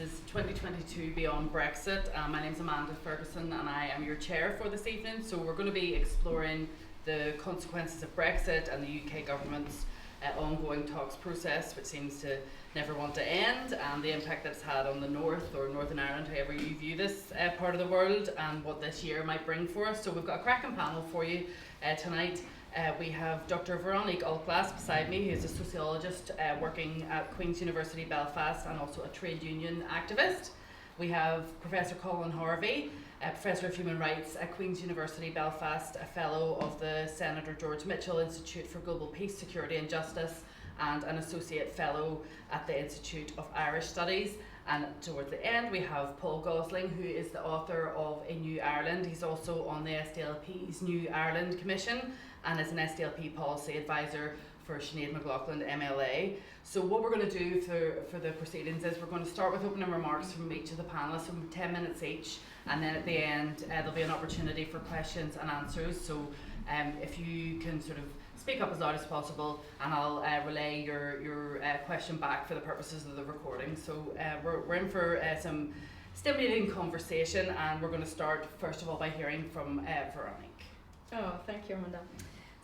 is 2022 Beyond Brexit. My name is Amanda Ferguson and I am your chair for this evening. So we're going to be exploring the consequences of Brexit and the UK government's ongoing talks process, which seems to never want to end, and the impact that it's had on the North, or Northern Ireland, however you view this part of the world, and what this year might bring for us. So we've got a cracking panel for you tonight. We have Dr. Veronique Altglas beside me, who is a sociologist working at Queen's University Belfast and also a trade union activist. We have Professor Colin Harvey, Professor of Human Rights at Queen's University Belfast, a Fellow of the Senator George Mitchell Institute for Global Peace, Security and Justice, and an Associate Fellow at the Institute of Irish Studies. And towards the end we have Paul Gosling, who is the author of A New Ireland. He's also on the SDLP's New Ireland Commission and is an SDLP policy advisor for Sinead McLaughlin MLA. So what we're going to do for the proceedings is we're going to start with opening remarks from each of the panellists, from 10 minutes each, and then at the end there'll be an opportunity for questions and answers. So if you can sort of speak up as loud as possible, and I'll relay your question back for the purposes of the recording. So we're in for some stimulating conversation, and we're going to start first of all by hearing from Veronique. Oh, thank you, Amanda.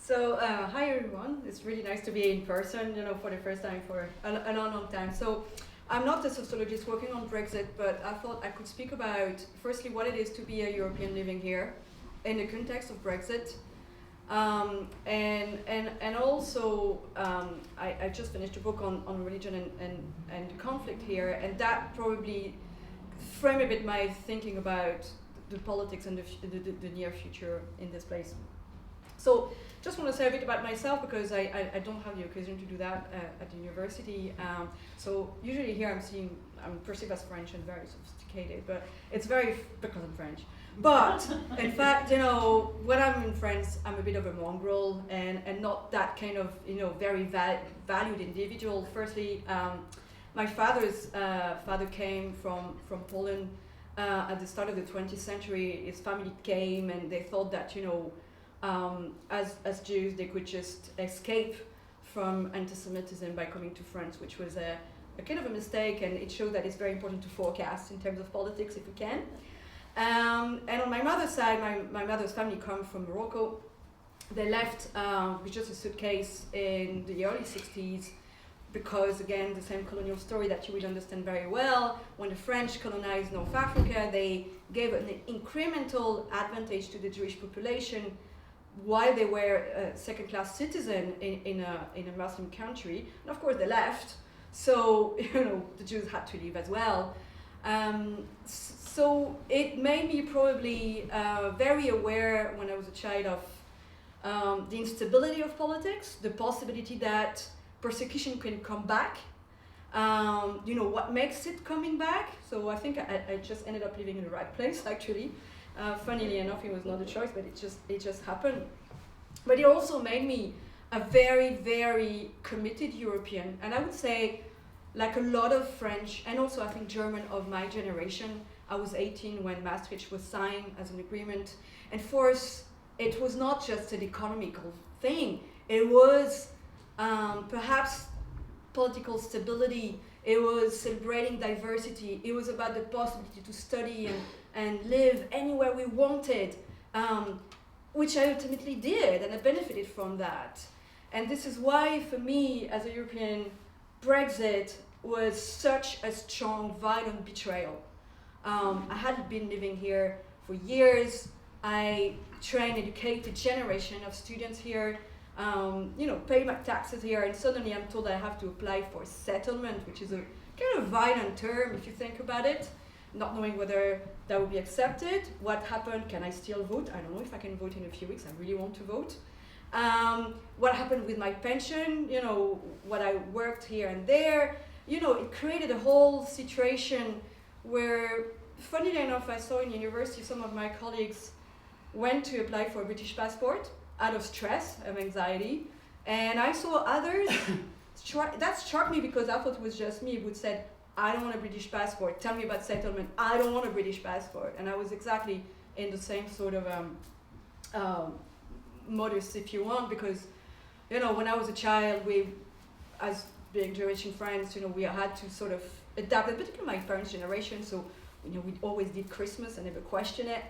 So, hi everyone. It's really nice to be in person, for the first time for a long time. So, I'm not a sociologist working on Brexit, but I thought I could speak about, firstly, what it is to be a European living here in the context of Brexit. And also, I just finished a book on religion and conflict here, and that probably framed a bit my thinking about the politics and the near future in this place. So, just want to say a bit about myself, because I don't have the occasion to do that at the university. So usually here I'm perceived as French and very sophisticated, but it's because I'm French. But in fact, when I'm in France, I'm a bit of a mongrel and not that kind of very valued individual. Firstly, my father's father came from Poland at the start of the 20th century. His family came and they thought that as Jews they could just escape from anti-Semitism by coming to France, which was a kind of a mistake, and it shows that it's very important to forecast in terms of politics if we can. And on my mother's side, my mother's family come from Morocco. They left with just a suitcase in the early 60s because, again, the same colonial story that you will understand very well. When the French colonized North Africa, they gave an incremental advantage to the Jewish population while they were second-class citizens in a Muslim country. And of course they left, so the Jews had to leave as well. So it made me probably very aware when I was a child of the instability of politics, the possibility that persecution can come back. What makes it coming back? So I think I just ended up living in the right place, actually. Funnily enough, it was not a choice, but it just happened. But it also made me a very, very committed European. And I would say, like a lot of French, and also I think German of my generation, I was 18 when Maastricht was signed as an agreement. And for us, it was not just an economical thing. It was perhaps political stability. It was celebrating diversity. It was about the possibility to study and live anywhere we wanted, which I ultimately did, and I benefited from that. And this is why, for me, as a European, Brexit was such a strong, violent betrayal. I had been living here for years. I trained, educated generation of students here, pay my taxes here, and suddenly I'm told I have to apply for settlement, which is a kind of violent term if you think about it, not knowing whether that will be accepted. What happened? Can I still vote? I don't know if I can vote in a few weeks. I really want to vote. What happened with my pension? What I worked here and there. It created a whole situation where, funnily enough, I saw in university some of my colleagues went to apply for a British passport out of stress and anxiety, and I saw others that struck me because I thought it was just me who said, I don't want a British passport, tell me about settlement, I don't want a British passport. And I was exactly in the same sort of modus, if you want, because when I was a child, we, as being Jewish in France, we had to sort of adapted, particularly my parents' generation. So, you know, we always did Christmas and never question it.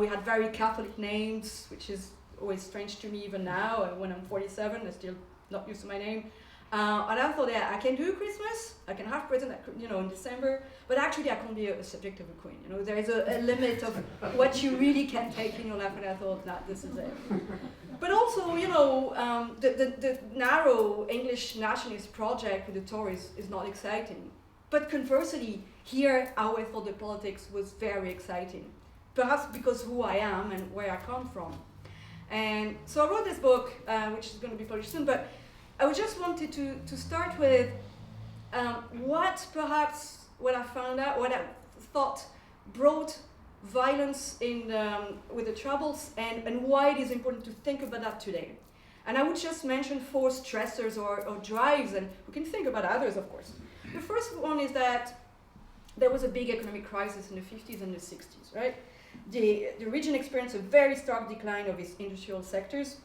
We had very Catholic names, which is always strange to me even now. When I'm 47, I'm still not used to my name. And I thought, yeah, I can do Christmas, I can have present, you know, in December, but actually I can't be a subject of a queen. You know, there is a limit of what you really can take in your life, and I thought, nah, this is it. But also, you know, the narrow English nationalist project with the Tories is not exciting. But conversely, here I always thought the politics was very exciting. Perhaps because who I am and where I come from. And so I wrote this book, which is going to be published soon, but I just wanted to start with what I found out, what I thought brought violence with the Troubles, and why it is important to think about that today. And I would just mention 4 stressors or drives, and we can think about others, of course. The first one is that there was a big economic crisis in the 50s and the 60s, right? The region experienced a very stark decline of its industrial sectors.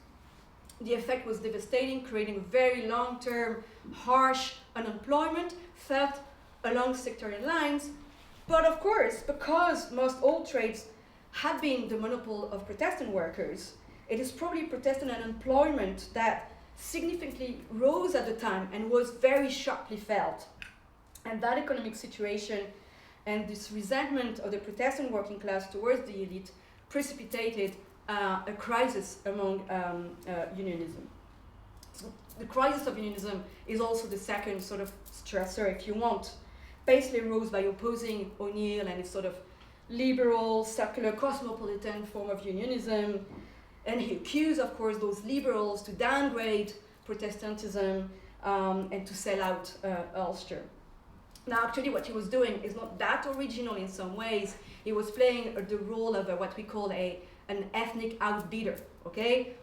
The effect was devastating, creating very long-term, harsh unemployment felt along sectorial lines. But of course, because most all trades had been the monopoly of Protestant workers, it is probably Protestant unemployment that significantly rose at the time and was very sharply felt. And that economic situation and this resentment of the Protestant working class towards the elite precipitated a crisis among unionism. So the crisis of unionism is also the second sort of stressor, if you want. Basically rose by opposing O'Neill and his sort of liberal, secular, cosmopolitan form of unionism. And he accused, of course, those liberals to downgrade Protestantism and to sell out Ulster. Now, actually, what he was doing is not that original in some ways. He was playing the role of what we call an ethnic outbidder, okay?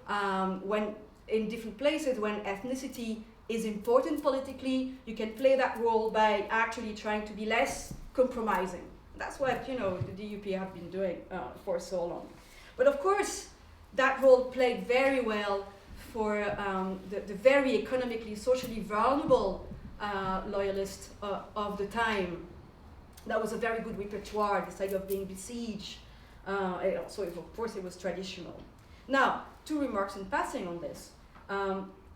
When in different places, when ethnicity is important politically, you can play that role by actually trying to be less compromising. That's what, you know, the DUP have been doing for so long. But of course, that role played very well for the very economically, socially vulnerable loyalists of the time. That was a very good repertoire, this idea of being besieged. So of course it was traditional. Now, 2 remarks in passing on this.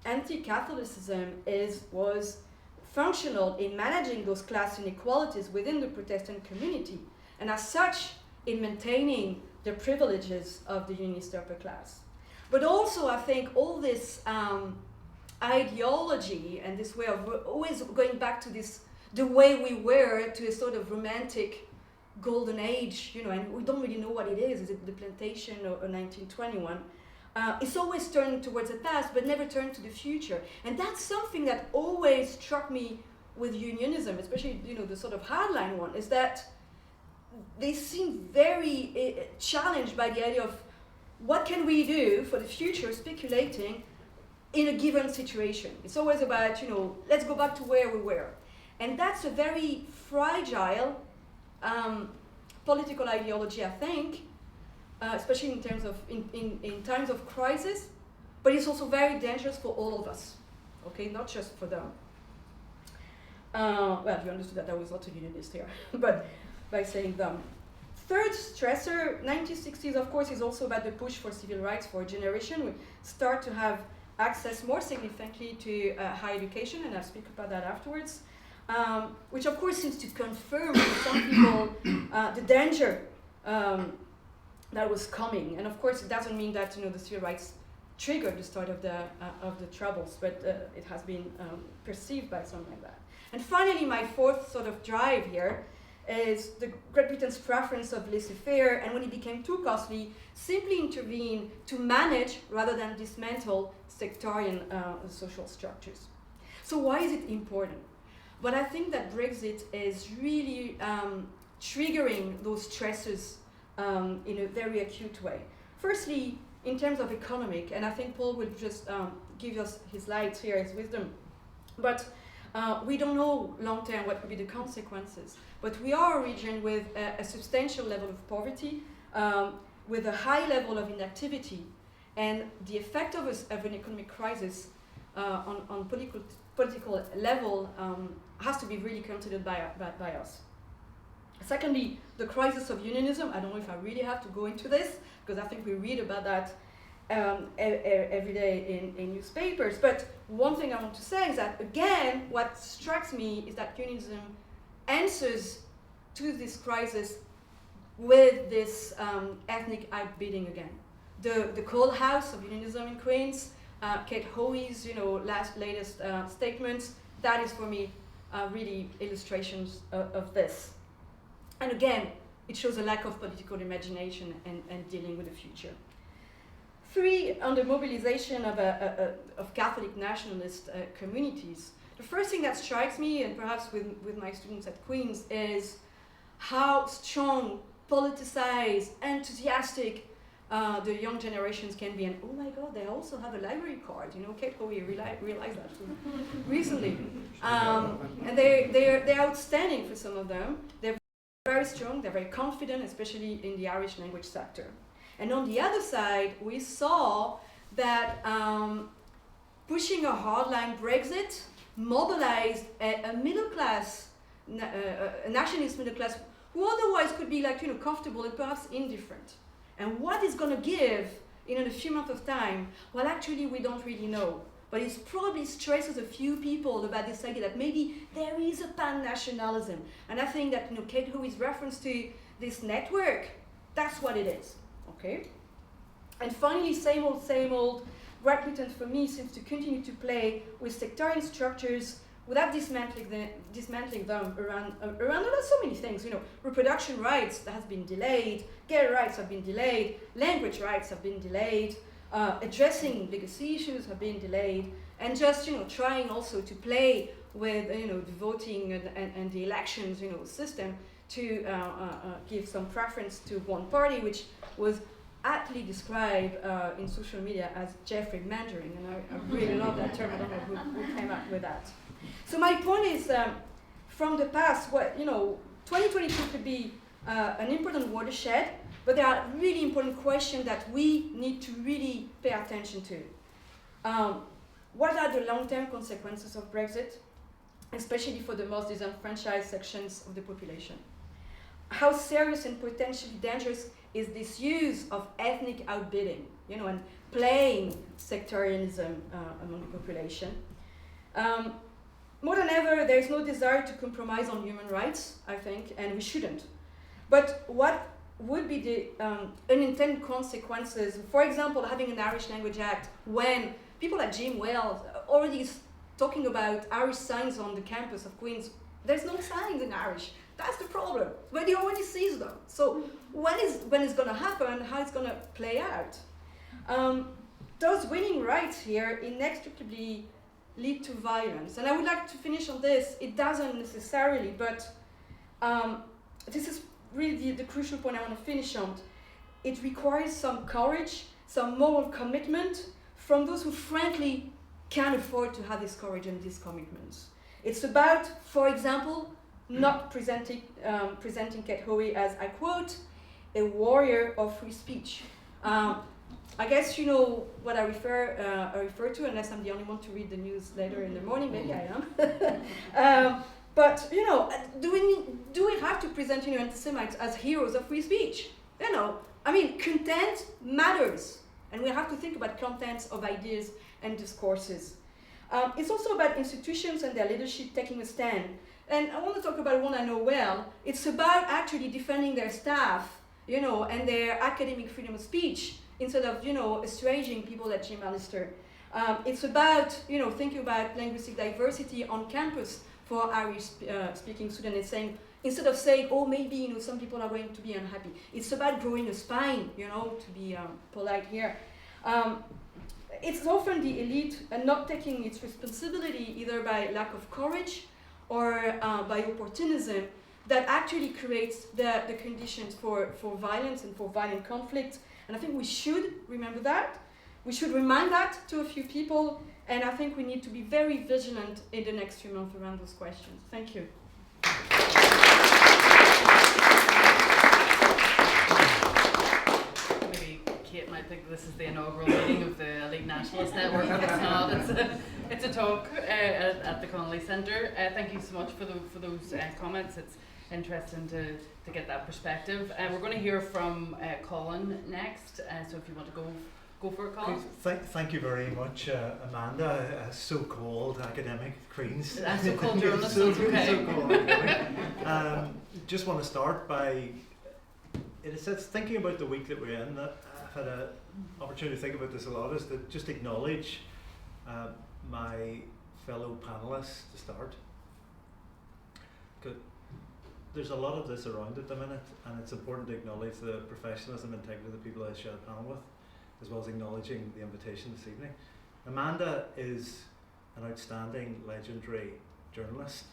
Anti-Catholicism was functional in managing those class inequalities within the Protestant community, and as such, in maintaining the privileges of the unionist upper class. But also, I think all this ideology and this way of always going back to the way we were, to a sort of romantic golden age, you know, and we don't really know what it is. Is it the plantation or 1921? It's always turned towards the past, but never turned to the future. And that's something that always struck me with unionism, especially, you know, the sort of hardline one, is that they seem very challenged by the idea of what can we do for the future, speculating in a given situation. It's always about, you know, let's go back to where we were. And that's a very fragile political ideology, I think, especially in terms of in times of crisis, but it's also very dangerous for all of us, okay, not just for them. Well, you understood that I was not a unionist here, but by saying them. Third stressor, 1960s, of course, is also about the push for civil rights for a generation. We start to have access more significantly to higher education, and I'll speak about that afterwards, which of course seems to confirm to some people the danger that was coming. And of course, it doesn't mean that, you know, the civil rights triggered the start of the Troubles, but it has been perceived by some like that. And finally, my fourth sort of drive here is the Great Britain's preference of laissez-faire, and when it became too costly, simply intervene to manage rather than dismantle sectarian social structures. So why is it important? But I think that Brexit is really triggering those stresses in a very acute way. Firstly, in terms of economic, and I think Paul will just give us his light here, his wisdom, but we don't know long term what will be the consequences. But we are a region with a substantial level of poverty, with a high level of inactivity, and the effect of an economic crisis on political level has to be really considered by us. Secondly, the crisis of unionism. I don't know if I really have to go into this, because I think we read about that every day in newspapers. But one thing I want to say is that, again, what strikes me is that unionism answers to this crisis with this ethnic outbidding again. The Coal House of Unionism in Queens, Kate Hoey's latest statements, that is for me really illustrations of this. And again, it shows a lack of political imagination and dealing with the future. 3, on the mobilization of Catholic nationalist communities. The first thing that strikes me, and perhaps with my students at Queen's, is how strong, politicized, enthusiastic the young generations can be. And oh my God, they also have a library card. Kate Hoey realized that recently. And they're outstanding for some of them. They're very strong, they're very confident, especially in the Irish language sector. And on the other side, we saw that pushing a hardline Brexit mobilized a middle class, a nationalist middle class, who otherwise could be comfortable and perhaps indifferent. And what it's going to give in a few months of time, well, actually, we don't really know. But it probably stresses a few people about this idea that maybe there is a pan-nationalism. And I think that Kate Hoey's reference to this network, that's what it is. Okay? And finally, same old, Great Britain for me seems to continue to play with sectarian structures without dismantling them around so many things. Reproduction rights that has been delayed, gay rights have been delayed, language rights have been delayed, addressing legacy issues have been delayed, and just trying also to play with the voting and the elections system to give some preference to one party, which was aptly described in social media as Jeffrey Mandering, and I really love that term. I don't know who came up with that. So my point is, from the past, 2022 could be an important watershed, but there are really important questions that we need to really pay attention to. What are the long-term consequences of Brexit, especially for the most disenfranchised sections of the population? How serious and potentially dangerous is this use of ethnic outbidding, and playing sectarianism among the population? More than ever, there is no desire to compromise on human rights, I think, and we shouldn't. But what would be the unintended consequences, for example, having an Irish Language Act when people like Jim Wells already talking about Irish signs on the campus of Queen's? There's no signs in Irish. That's the problem. But he already sees them. So when it's going to happen, how it's going to play out? Those winning rights here inextricably lead to violence. And I would like to finish on this. It doesn't necessarily, but this is really the crucial point I want to finish on. It requires some courage, some moral commitment from those who frankly can't afford to have this courage and these commitments. It's about, for example, not presenting Kate Hoey as, I quote, a warrior of free speech. I guess you know what I refer to, unless I'm the only one to read the news later in the morning. Maybe I am. But do we have to present anti-Semites as heroes of free speech? Content matters, and we have to think about contents of ideas and discourses. It's also about institutions and their leadership taking a stand. And I want to talk about one I know well. It's about actually defending their staff, and their academic freedom of speech instead of, assuaging people like Jim Allister. It's about, thinking about linguistic diversity on campus for Irish-speaking students, and saying, instead of saying, oh, maybe, some people are going to be unhappy. It's about growing a spine, to be polite here. It's often the elite and not taking its responsibility either by lack of courage or by opportunism that actually creates the conditions for violence and for violent conflict. And I think we should remember that. We should remind that to a few people, and I think we need to be very vigilant in the next few months around those questions. Thank you. Maybe Kate might think this is the inaugural meeting of the Elite Nationalist Network, but it's not. It's a talk at the Chonghaile Centre. Thank you so much for those comments. It's interesting to get that perspective. We're going to hear from Colin next. So if you want to go for it, Colin. Thank you very much, Amanda, so-called academic Queens. So-called journalist, okay. So-called academic. Just want to start by, in a sense, thinking about the week that we're in. I've had an opportunity to think about this a lot, is to just acknowledge my fellow panellists to start. There's a lot of this around at the minute, and it's important to acknowledge the professionalism and integrity of the people I share a panel with, as well as acknowledging the invitation this evening. Amanda is an outstanding, legendary journalist,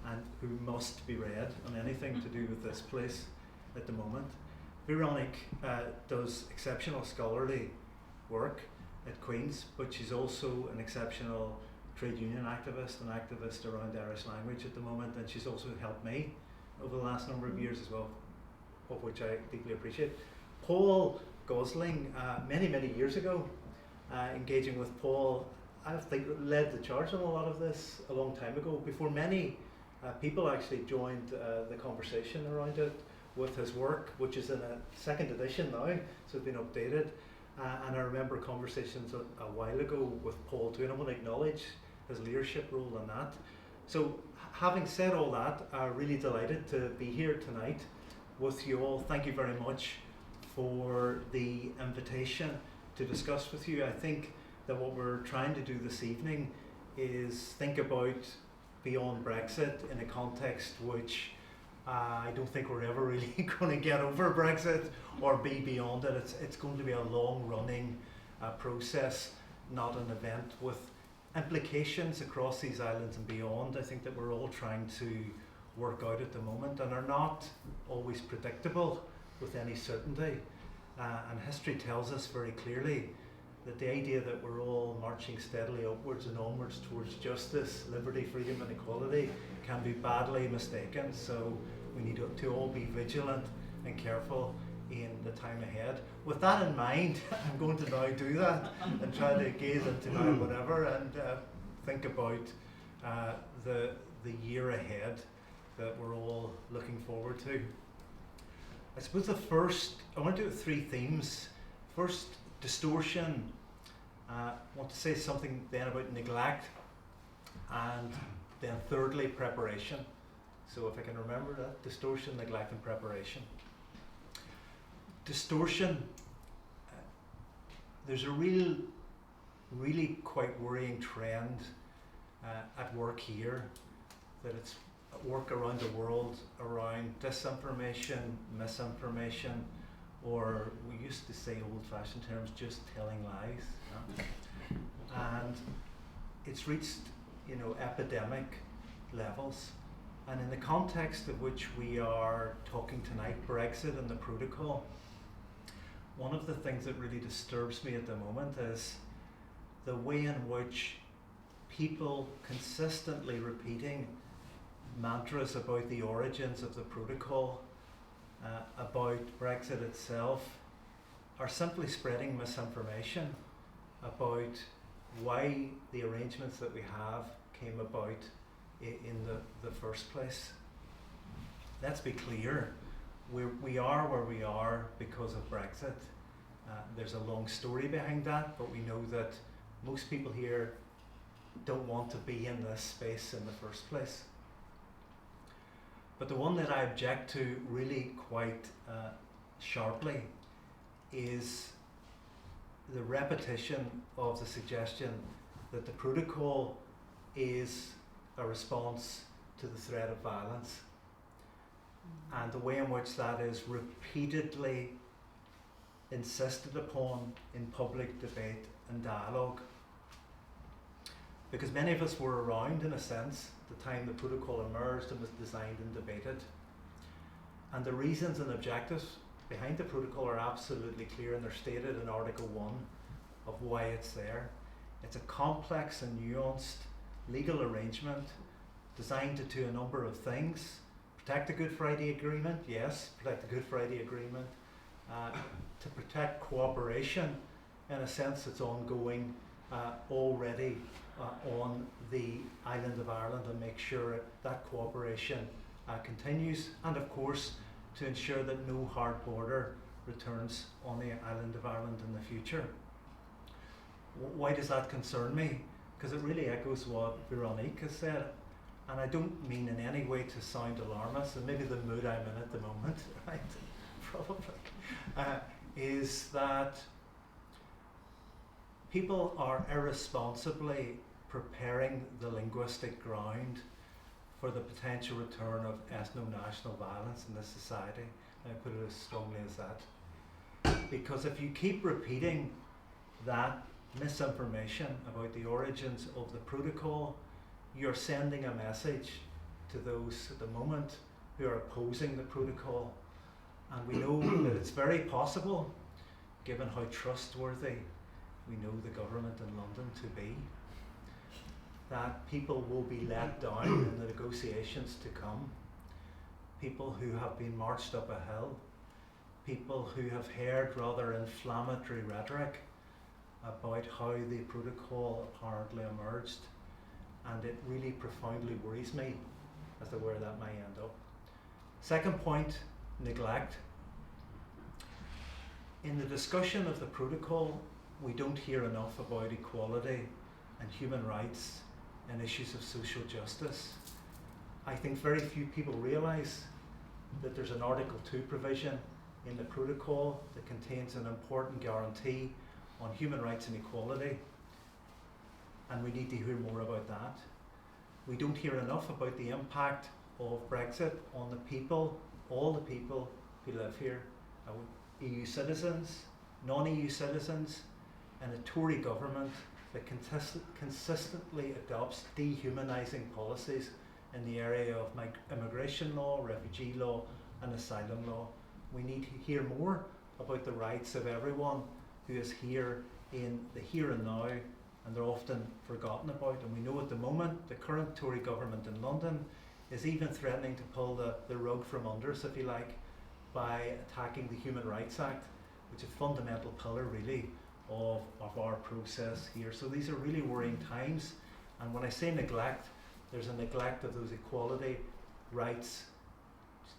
and who must be read on anything to do with this place at the moment. Veronique does exceptional scholarly work at Queen's, but she's also an exceptional trade union activist, an activist around Irish language at the moment, and she's also helped me over the last number of years as well, of which I deeply appreciate. Paul Gosling, many years ago, engaging with Paul, I think led the charge on a lot of this a long time ago, before many people actually joined the conversation around it with his work, which is in a second edition now, so it's been updated. And I remember conversations a while ago with Paul too, and I want to acknowledge his leadership role in that. So having said all that, I'm really delighted to be here tonight with you all. Thank you very much for the invitation to discuss with you. I think that what we're trying to do this evening is think about beyond Brexit in a context which I don't think we're ever really going to get over Brexit or be beyond it. It's going to be a long-running process, not an event with implications across these islands and beyond. I think that we're all trying to work out at the moment and are not always predictable with any certainty. And history tells us very clearly that the idea that we're all marching steadily upwards and onwards towards justice, liberty, freedom and equality can be badly mistaken. So we need to all be vigilant and careful in the time ahead. With that in mind, I'm going to now do that and try to gaze into my whatever and think about the year ahead that we're all looking forward to. I suppose I want to do three themes. First, distortion. I want to say something then about neglect, and then thirdly, preparation. So if I can remember that, distortion, neglect and preparation. Distortion, there's a really quite worrying trend at work here, that it's at work around the world around disinformation, misinformation, or we used to say old-fashioned terms, just telling lies. And it's reached, epidemic levels. And in the context of which we are talking tonight, Brexit and the protocol, one of the things that really disturbs me at the moment is the way in which people consistently repeating mantras about the origins of the protocol, about Brexit itself, are simply spreading misinformation about why the arrangements that we have came about in the first place. Let's be clear, we are where we are because of Brexit. There's a long story behind that, but we know that most people here don't want to be in this space in the first place. But the one that I object to really quite sharply is the repetition of the suggestion that the protocol is a response to the threat of violence, and the way in which that is repeatedly insisted upon in public debate and dialogue. Because many of us were around, in a sense, the time the protocol emerged and was designed and debated. And the reasons and objectives behind the protocol are absolutely clear, and they're stated in Article 1 of why it's there. It's a complex and nuanced legal arrangement designed to do a number of things. Protect the Good Friday Agreement, yes, protect the Good Friday Agreement. to protect cooperation in a sense that's ongoing already on the island of Ireland, and make sure that cooperation continues, and of course to ensure that no hard border returns on the island of Ireland in the future. Why does that concern me? Because it really echoes what Veronique has said, and I don't mean in any way to sound alarmist, and maybe the mood I'm in at the moment, right, probably, is that people are irresponsibly preparing the linguistic ground for the potential return of ethno-national violence in this society. I put it as strongly as that. Because if you keep repeating that misinformation about the origins of the protocol, you're sending a message to those at the moment who are opposing the protocol. And we know that it's very possible, given how trustworthy we know the government in London to be, that people will be let down in the negotiations to come. People who have been marched up a hill, people who have heard rather inflammatory rhetoric about how the protocol apparently emerged, and it really profoundly worries me as to where that may end up. Second point, neglect. In the discussion of the protocol, we don't hear enough about equality and human rights and issues of social justice. I think very few people realise that there's an Article 2 provision in the protocol that contains an important guarantee on human rights and equality, and we need to hear more about that. We don't hear enough about the impact of Brexit on the people, all the people who live here, EU citizens, non-EU citizens, and a Tory government that consistently adopts dehumanising policies in the area of immigration law, refugee law and asylum law. We need to hear more about the rights of everyone who is here in the here and now, and they're often forgotten about. And we know at the moment the current Tory government in London is even threatening to pull the rug from under us, if you like, by attacking the Human Rights Act, which is a fundamental pillar really of our process here. So these are really worrying times, and when I say neglect, there's a neglect of those equality, rights,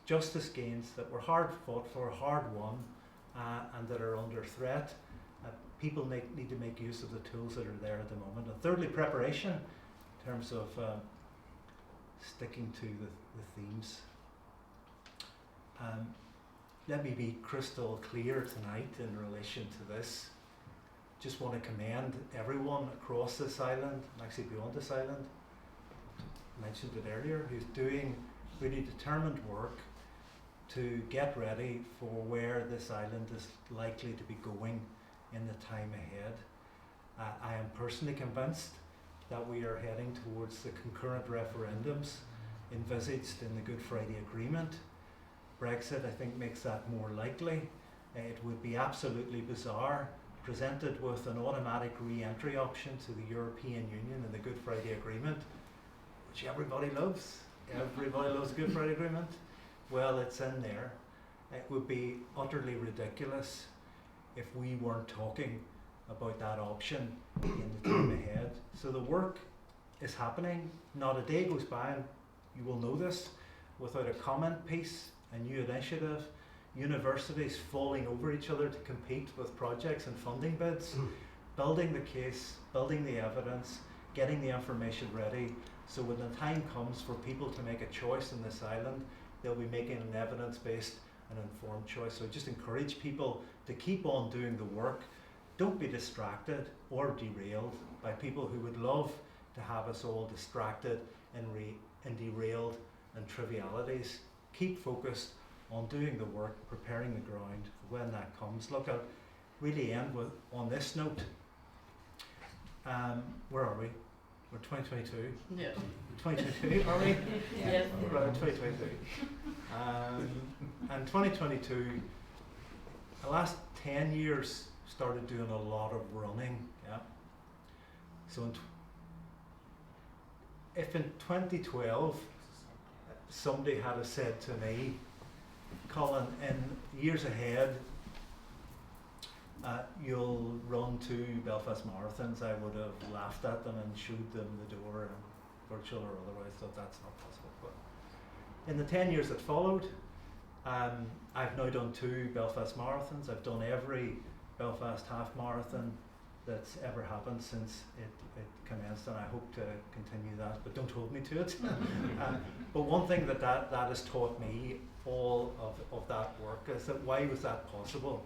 justice gains that were hard fought for, hard won, and that are under threat. People need to make use of the tools that are there at the moment. And thirdly, preparation, in terms of sticking to the themes. Let me be crystal clear tonight in relation to this. Just want to commend everyone across this island, and actually beyond this island, mentioned it earlier, who's doing really determined work to get ready for where this island is likely to be going in the time ahead. I am personally convinced that we are heading towards the concurrent referendums envisaged in the Good Friday Agreement. Brexit, I think, makes that more likely. It would be absolutely bizarre, presented with an automatic re-entry option to the European Union in the Good Friday Agreement, which everybody loves. Everybody loves the Good Friday Agreement. Well, it's in there. It would be utterly ridiculous if we weren't talking about that option in the time ahead. So the work is happening. Not a day goes by, and you will know this, without a comment piece, a new initiative, universities falling over each other to compete with projects and funding bids, building the case, building the evidence, getting the information ready, so when the time comes for people to make a choice in this island, they'll be making an evidence-based and informed choice. So I just encourage people to keep on doing the work. Don't be distracted or derailed by people who would love to have us all distracted and derailed and trivialities. Keep focused on doing the work, preparing the ground for when that comes. Look, I'll really end with on this note. Where are we? We're 2022. Yeah. 2022, are we? Yes. We're around 2022. And 2022, the last 10 years started doing a lot of running. Yeah. So if in 2012 somebody had said to me, Colin, in years ahead, you'll run 2 Belfast marathons, I would have laughed at them and showed them the door, virtual or otherwise, thought that's not possible. But in the 10 years that followed, I've now done 2 Belfast marathons. I've done every Belfast half marathon that's ever happened since it commenced, and I hope to continue that, but don't hold me to it. But one thing that has taught me, all of that work, is that why was that possible?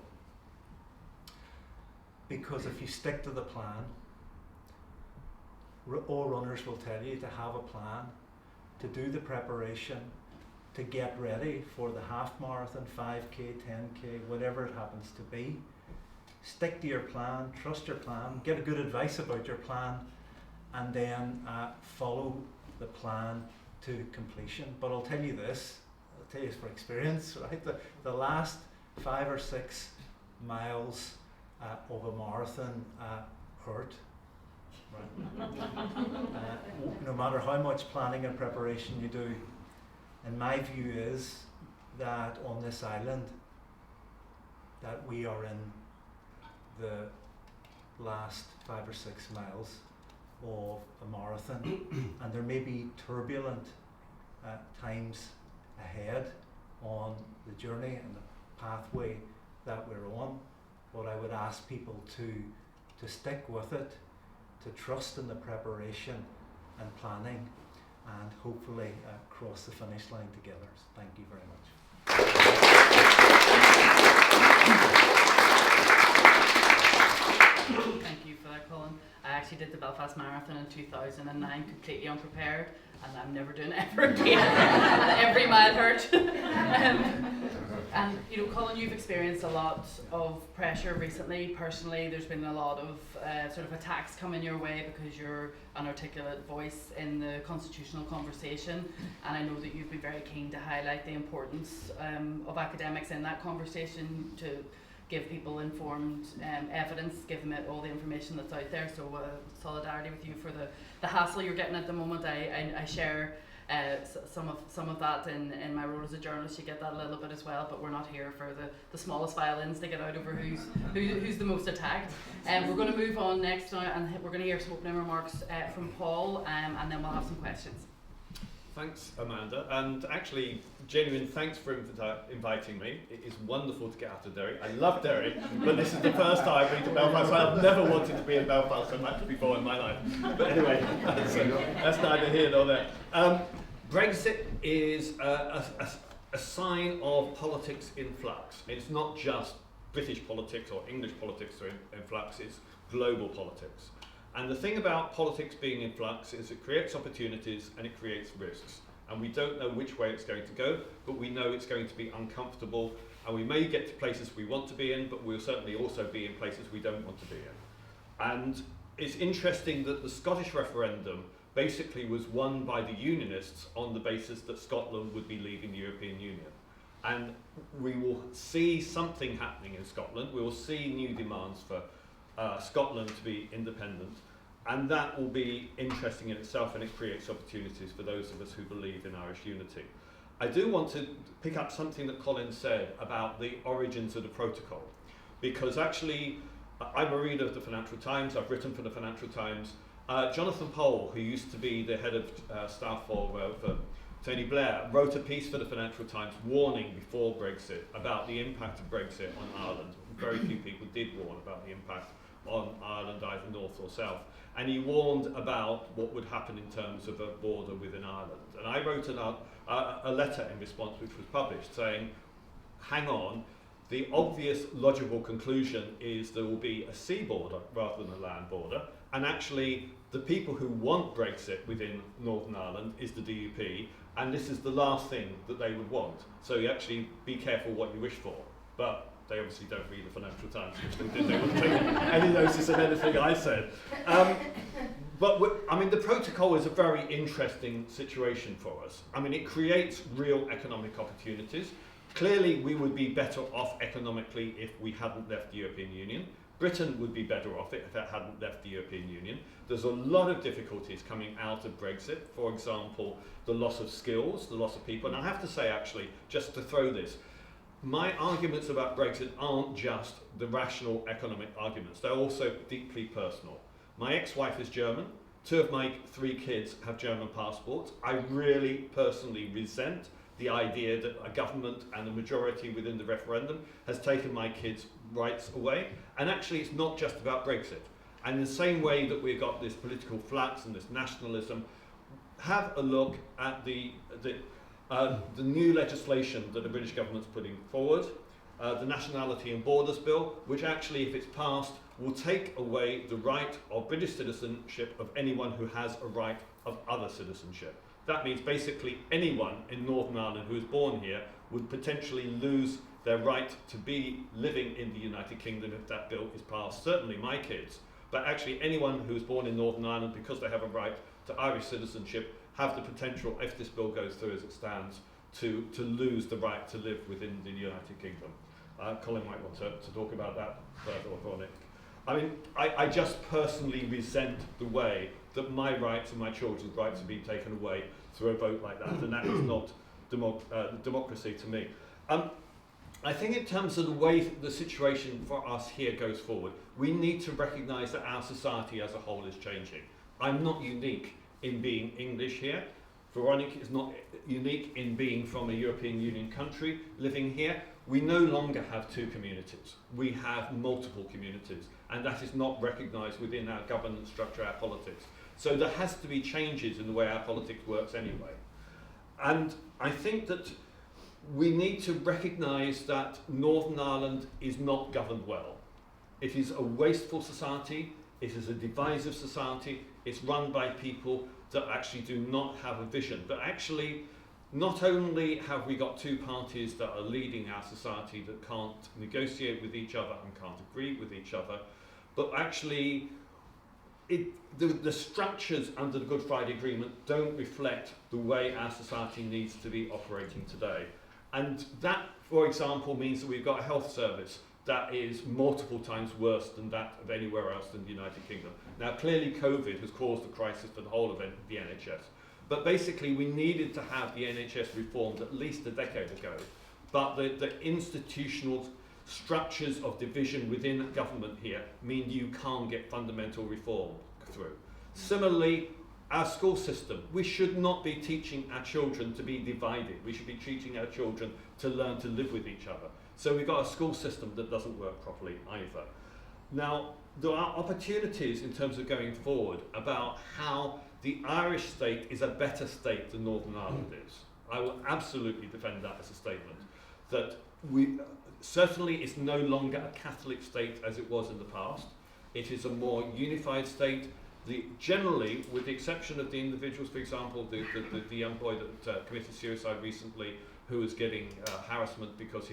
Because if you stick to the plan, all runners will tell you to have a plan, to do the preparation, to get ready for the half marathon, 5k, 10k, whatever it happens to be. Stick to your plan, trust your plan, get good advice about your plan, and then follow the plan to completion. But I'll tell you this, I'll tell you this for experience, right? The last 5 or 6 miles of a marathon hurt. Right? No matter how much planning and preparation you do. And my view is that on this island, that we are in the last 5 or 6 miles of a marathon, and there may be turbulent times ahead on the journey and the pathway that we're on. But I would ask people to stick with it, to trust in the preparation and planning, and hopefully cross the finish line together. So thank you very much. Thank you for that, Colin. I actually did the Belfast Marathon in 2009, completely unprepared, and I'm never doing it ever again. Every mile hurt. And you know, Colin, you've experienced a lot of pressure recently. Personally, there's been a lot of sort of attacks coming your way because you're an articulate voice in the constitutional conversation, and I know that you've been very keen to highlight the importance of academics in that conversation, to give people informed evidence, give them all the information that's out there. So solidarity with you for the hassle you're getting at the moment. I share some of that in my role as a journalist. You get that a little bit as well, but we're not here for the smallest violins to get out over who's the most attacked. We're going to move on next now, and we're going to hear some opening remarks from Paul, and then we'll have some questions. Thanks, Amanda, and actually, genuine thanks for inviting me. It is wonderful to get out of Derry. I love Derry, but this is the first time I've been to Belfast. I've never wanted to be in Belfast so much before in my life. But anyway, that's neither here nor there. Brexit is a sign of politics in flux. It's not just British politics or English politics are in flux, it's global politics. And the thing about politics being in flux is it creates opportunities and it creates risks. And we don't know which way it's going to go, but we know it's going to be uncomfortable, and we may get to places we want to be in, but we'll certainly also be in places we don't want to be in. And it's interesting that the Scottish referendum basically was won by the Unionists on the basis that Scotland would be leaving the European Union. And we will see something happening in Scotland. We will see new demands for Scotland to be independent, and that will be interesting in itself, and it creates opportunities for those of us who believe in Irish unity. I do want to pick up something that Colin said about the origins of the protocol, because actually I'm a reader of the Financial Times, I've written for the Financial Times. Jonathan Powell, who used to be the head of staff for Tony Blair, wrote a piece for the Financial Times warning before Brexit about the impact of Brexit on Ireland. Very few people did warn about the impact on Ireland, either north or south. And he warned about what would happen in terms of a border within Ireland. And I wrote a letter in response, which was published, saying, hang on, the obvious logical conclusion is there will be a sea border rather than a land border. And actually, the people who want Brexit within Northern Ireland is the DUP, and this is the last thing that they would want. So you actually be careful what you wish for. But they obviously don't read the Financial Times, which they wouldn't take any notice of anything I said. But I mean, the protocol is a very interesting situation for us. I mean, it creates real economic opportunities. Clearly, we would be better off economically if we hadn't left the European Union. Britain would be better off if it hadn't left the European Union. There's a lot of difficulties coming out of Brexit. For example, the loss of skills, the loss of people. And I have to say, actually, just to throw this, my arguments about Brexit aren't just the rational economic arguments, they're also deeply personal. My ex-wife is German, 2 of my 3 kids have German passports. I really personally resent the idea that a government and a majority within the referendum has taken my kids' rights away. And actually it's not just about Brexit. And in the same way that we've got this political flux and this nationalism, have a look at the new legislation that the British government's putting forward, the Nationality and Borders Bill, which actually, if it's passed, will take away the right of British citizenship of anyone who has a right of other citizenship. That means basically anyone in Northern Ireland who is born here would potentially lose their right to be living in the United Kingdom if that bill is passed. Certainly my kids, but actually anyone who is born in Northern Ireland, because they have a right to Irish citizenship, have the potential, if this bill goes through as it stands, to lose the right to live within the United Kingdom. Colin might want to talk about that further on it. I mean, I just personally resent the way that my rights and my children's rights are being taken away through a vote like that, and that is not democracy to me. I think in terms of the way the situation for us here goes forward, we need to recognise that our society as a whole is changing. I'm not unique in being English here. Veronica is not unique in being from a European Union country living here. We no longer have 2 communities. We have multiple communities, and that is not recognised within our governance structure, our politics. So there has to be changes in the way our politics works anyway. And I think that we need to recognise that Northern Ireland is not governed well. It is a wasteful society, it is a divisive society, it's run by people that actually do not have a vision. But actually, not only have we got 2 parties that are leading our society that can't negotiate with each other and can't agree with each other, but actually the structures under the Good Friday Agreement don't reflect the way our society needs to be operating today. And that, for example, means that we've got a health service that is multiple times worse than that of anywhere else in the United Kingdom. Now, clearly COVID has caused a crisis for the whole of the NHS. But basically, we needed to have the NHS reformed at least a decade ago. But the institutional structures of division within government here mean you can't get fundamental reform through. Similarly, our school system, we should not be teaching our children to be divided. We should be teaching our children to learn to live with each other. So we've got a school system that doesn't work properly either. Now, there are opportunities in terms of going forward about how the Irish state is a better state than Northern Ireland is. I will absolutely defend that as a statement. That certainly it's no longer a Catholic state as it was in the past. It is a more unified state. Generally, with the exception of the individuals, for example, the young boy that committed suicide recently, who was getting harassment because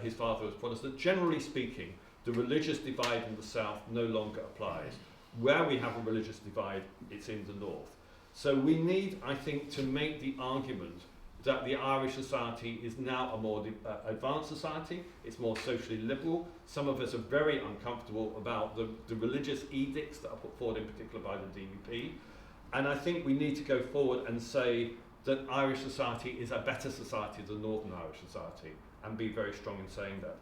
his father was Protestant, generally speaking, the religious divide in the south no longer applies. Where we have a religious divide, it's in the north. So we need, I think, to make the argument that the Irish society is now a more advanced society, it's more socially liberal. Some of us are very uncomfortable about the religious edicts that are put forward, in particular by the DUP. And I think we need to go forward and say that Irish society is a better society than Northern Irish society, and be very strong in saying that.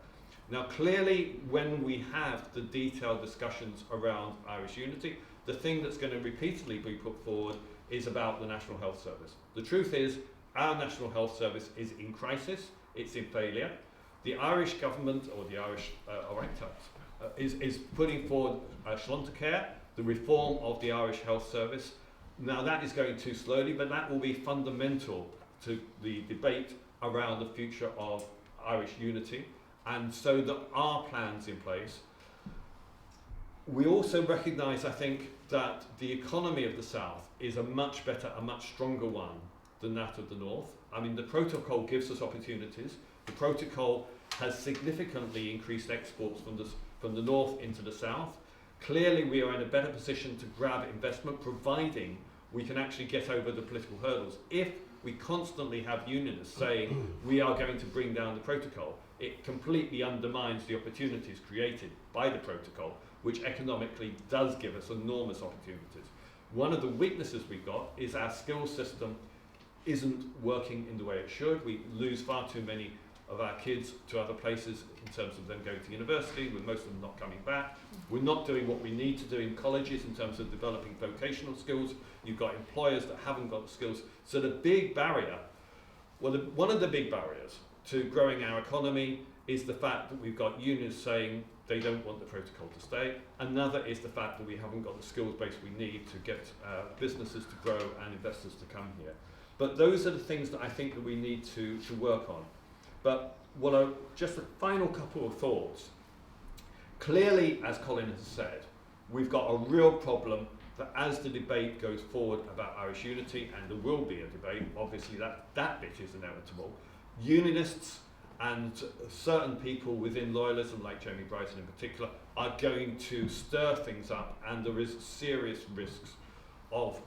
Now, clearly, when we have the detailed discussions around Irish unity, the thing that's going to repeatedly be put forward is about the National Health Service. The truth is, our National Health Service is in crisis, it's in failure. The Irish government, or the Irish electorate, is putting forward Care, the reform of the Irish Health Service. Now, that is going too slowly, but that will be fundamental to the debate around the future of Irish unity. And so there are plans in place. We also recognise, I think, that the economy of the South is a much better, a much stronger one than that of the North. I mean, the protocol gives us opportunities. The protocol has significantly increased exports from the North into the South. Clearly, we are in a better position to grab investment, providing we can actually get over the political hurdles. If we constantly have unionists saying we are going to bring down the protocol, it completely undermines the opportunities created by the protocol, which economically does give us enormous opportunities. One of the weaknesses we've got is our skills system isn't working in the way it should. We lose far too many of our kids to other places in terms of them going to university, with most of them not coming back. We're not doing what we need to do in colleges in terms of developing vocational skills. You've got employers that haven't got the skills. So the big barrier, one of the big barriers to growing our economy is the fact that we've got unions saying they don't want the protocol to stay. Another is the fact that we haven't got the skills base we need to get businesses to grow and investors to come here. But those are the things that I think that we need to work on. But just a final couple of thoughts. Clearly, as Colin has said, we've got a real problem that as the debate goes forward about Irish unity, and there will be a debate, obviously that bit is inevitable, unionists and certain people within loyalism, like Jamie Brighton in particular, are going to stir things up, and there is serious risks of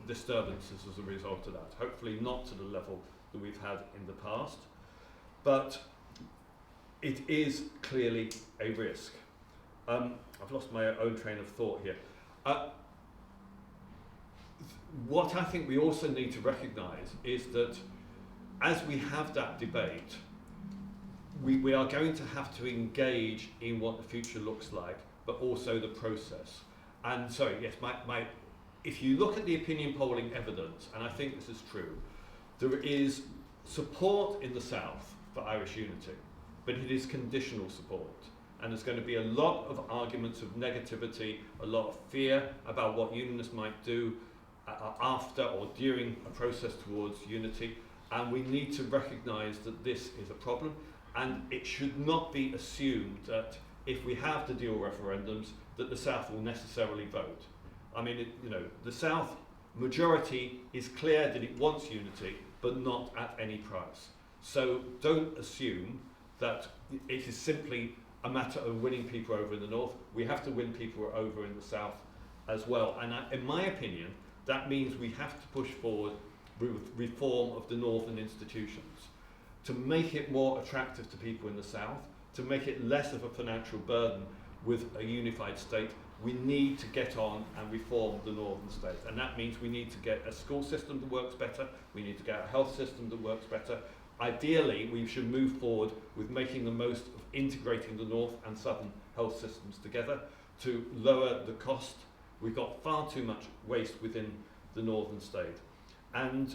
disturbances as a result of that. Hopefully not to the level that we've had in the past, but it is clearly a risk. I've lost my own train of thought here. What I think we also need to recognise is that as we have that debate, we are going to have to engage in what the future looks like, but also the process. And sorry, yes, if you look at the opinion polling evidence, and I think this is true, there is support in the South for Irish unity, but it is conditional support. And there's going to be a lot of arguments of negativity, a lot of fear about what unionists might do after or during a process towards unity. And we need to recognise that this is a problem. And it should not be assumed that if we have the deal referendums, that the South will necessarily vote. I mean, the South majority is clear that it wants unity, but not at any price. So don't assume that it is simply a matter of winning people over in the North. We have to win people over in the South as well. And in my opinion, that means we have to push forward with reform of the Northern institutions to make it more attractive to people in the South, to make it less of a financial burden with a unified state. We need to get on and reform the Northern states. And that means we need to get a school system that works better, we need to get a health system that works better. Ideally, we should move forward with making the most of integrating the North and Southern health systems together to lower the cost. We've got far too much waste within the Northern state. And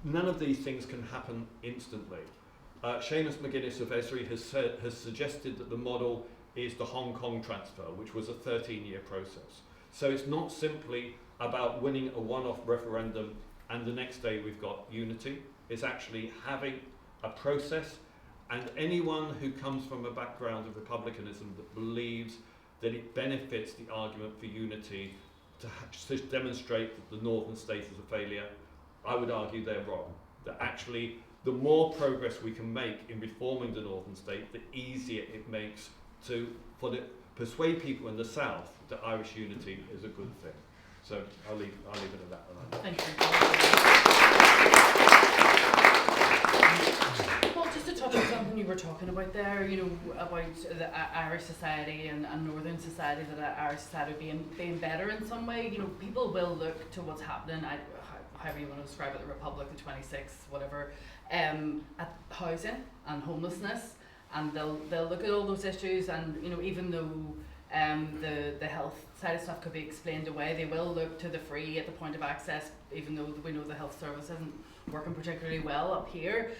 none of these things can happen instantly. Seamus McGuinness of Esri has suggested that the model is the Hong Kong transfer, which was a 13-year process. So it's not simply about winning a one-off referendum and the next day we've got unity. It's actually having a process, and anyone who comes from a background of republicanism that believes that it benefits the argument for unity to demonstrate that the Northern state is a failure, I would argue they're wrong. That actually the more progress we can make in reforming the Northern state, the easier it makes to persuade people in the South that Irish unity is a good thing. So I'll leave it at that. Thank you. Well, just to touch on something you were talking about there, about the Irish society and Northern society, that Irish society being better in some way. People will look to what's happening, however you want to describe it, the Republic, the 26, whatever, at housing and homelessness, and they'll look at all those issues, and even though the health side of stuff could be explained away, they will look to the free at the point of access, even though we know the health service isn't working particularly well up here.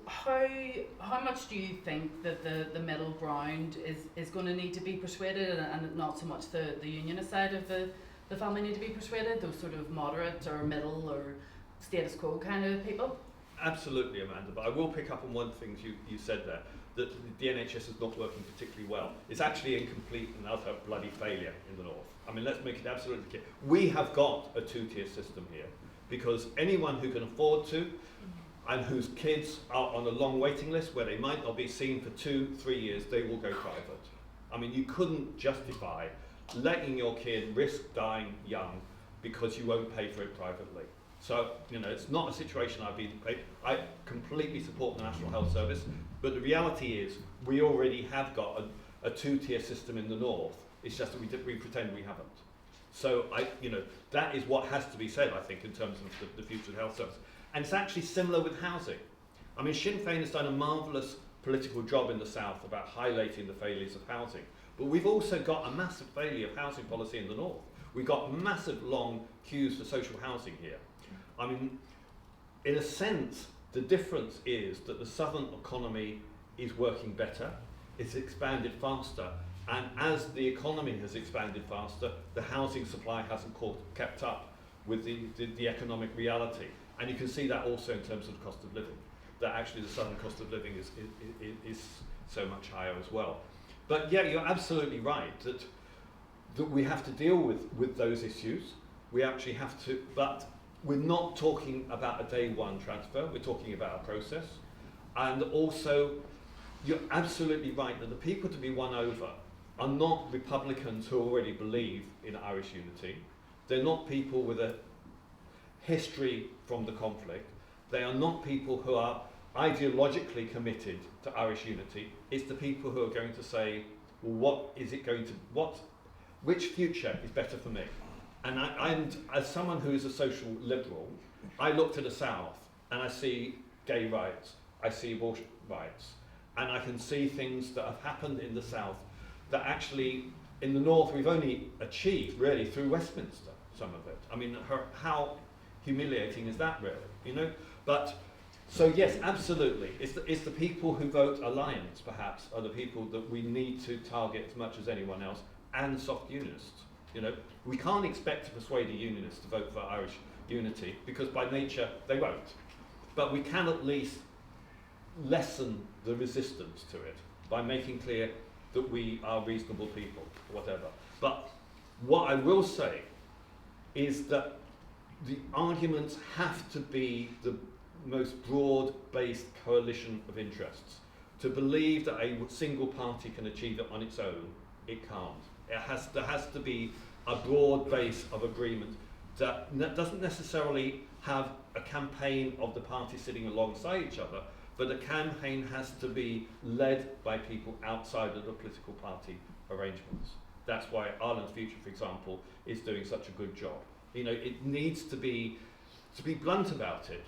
How much do you think that the middle ground is going to need to be persuaded, and not so much the unionist side of the family need to be persuaded, those sort of moderate or middle or status quo kind of people? Absolutely, Amanda, but I will pick up on one thing you said there, that the NHS is not working particularly well. It's actually a complete and utter bloody failure in the North. I mean, let's make it absolutely clear. We have got a two-tier system here, because anyone who can afford to and whose kids are on a long waiting list where they might not be seen for 2-3 years, they will go private. I mean, you couldn't justify letting your kid risk dying young because you won't pay for it privately. So, it's not a situation I completely support the National Health Service, but the reality is we already have got a two-tier system in the North. It's just that we pretend we haven't. So, that is what has to be said, I think, in terms of the future of the health service. And it's actually similar with housing. I mean, Sinn Féin has done a marvellous political job in the south about highlighting the failures of housing, but we've also got a massive failure of housing policy in the north. We've got massive long queues for social housing here. I mean, in a sense, the difference is that the southern economy is working better, it's expanded faster, and as the economy has expanded faster, the housing supply hasn't kept up with the economic reality. And you can see that also in terms of the cost of living, that actually the southern cost of living is so much higher as well. But yeah, you're absolutely right that we have to deal with those issues. We actually have to, but we're not talking about a day one transfer, we're talking about a process. And also, you're absolutely right that the people to be won over are not Republicans who already believe in Irish unity. They're not people with a history from the conflict. They are not people who are ideologically committed to Irish unity. It's the people who are going to say, well, which future is better for me? And as someone who is a social liberal, I look to the south and I see gay rights, I see abortion rights, and I can see things that have happened in the south that actually in the north we've only achieved really through Westminster, some of it. I mean, how humiliating is that really, you know? But, so yes, absolutely, it's the people who vote Alliance perhaps are the people that we need to target as much as anyone else, and soft unionists. You know, we can't expect to persuade the unionists to vote for Irish unity because by nature they won't. But we can at least lessen the resistance to it by making clear that we are reasonable people, whatever. But what I will say is that the arguments have to be the most broad-based coalition of interests. To believe that a single party can achieve it on its own, it can't. There has to be a broad base of agreement that doesn't necessarily have a campaign of the parties sitting alongside each other, but a campaign has to be led by people outside of the political party arrangements. That's why Ireland's Future, for example, is doing such a good job. You know, it needs to be blunt about it.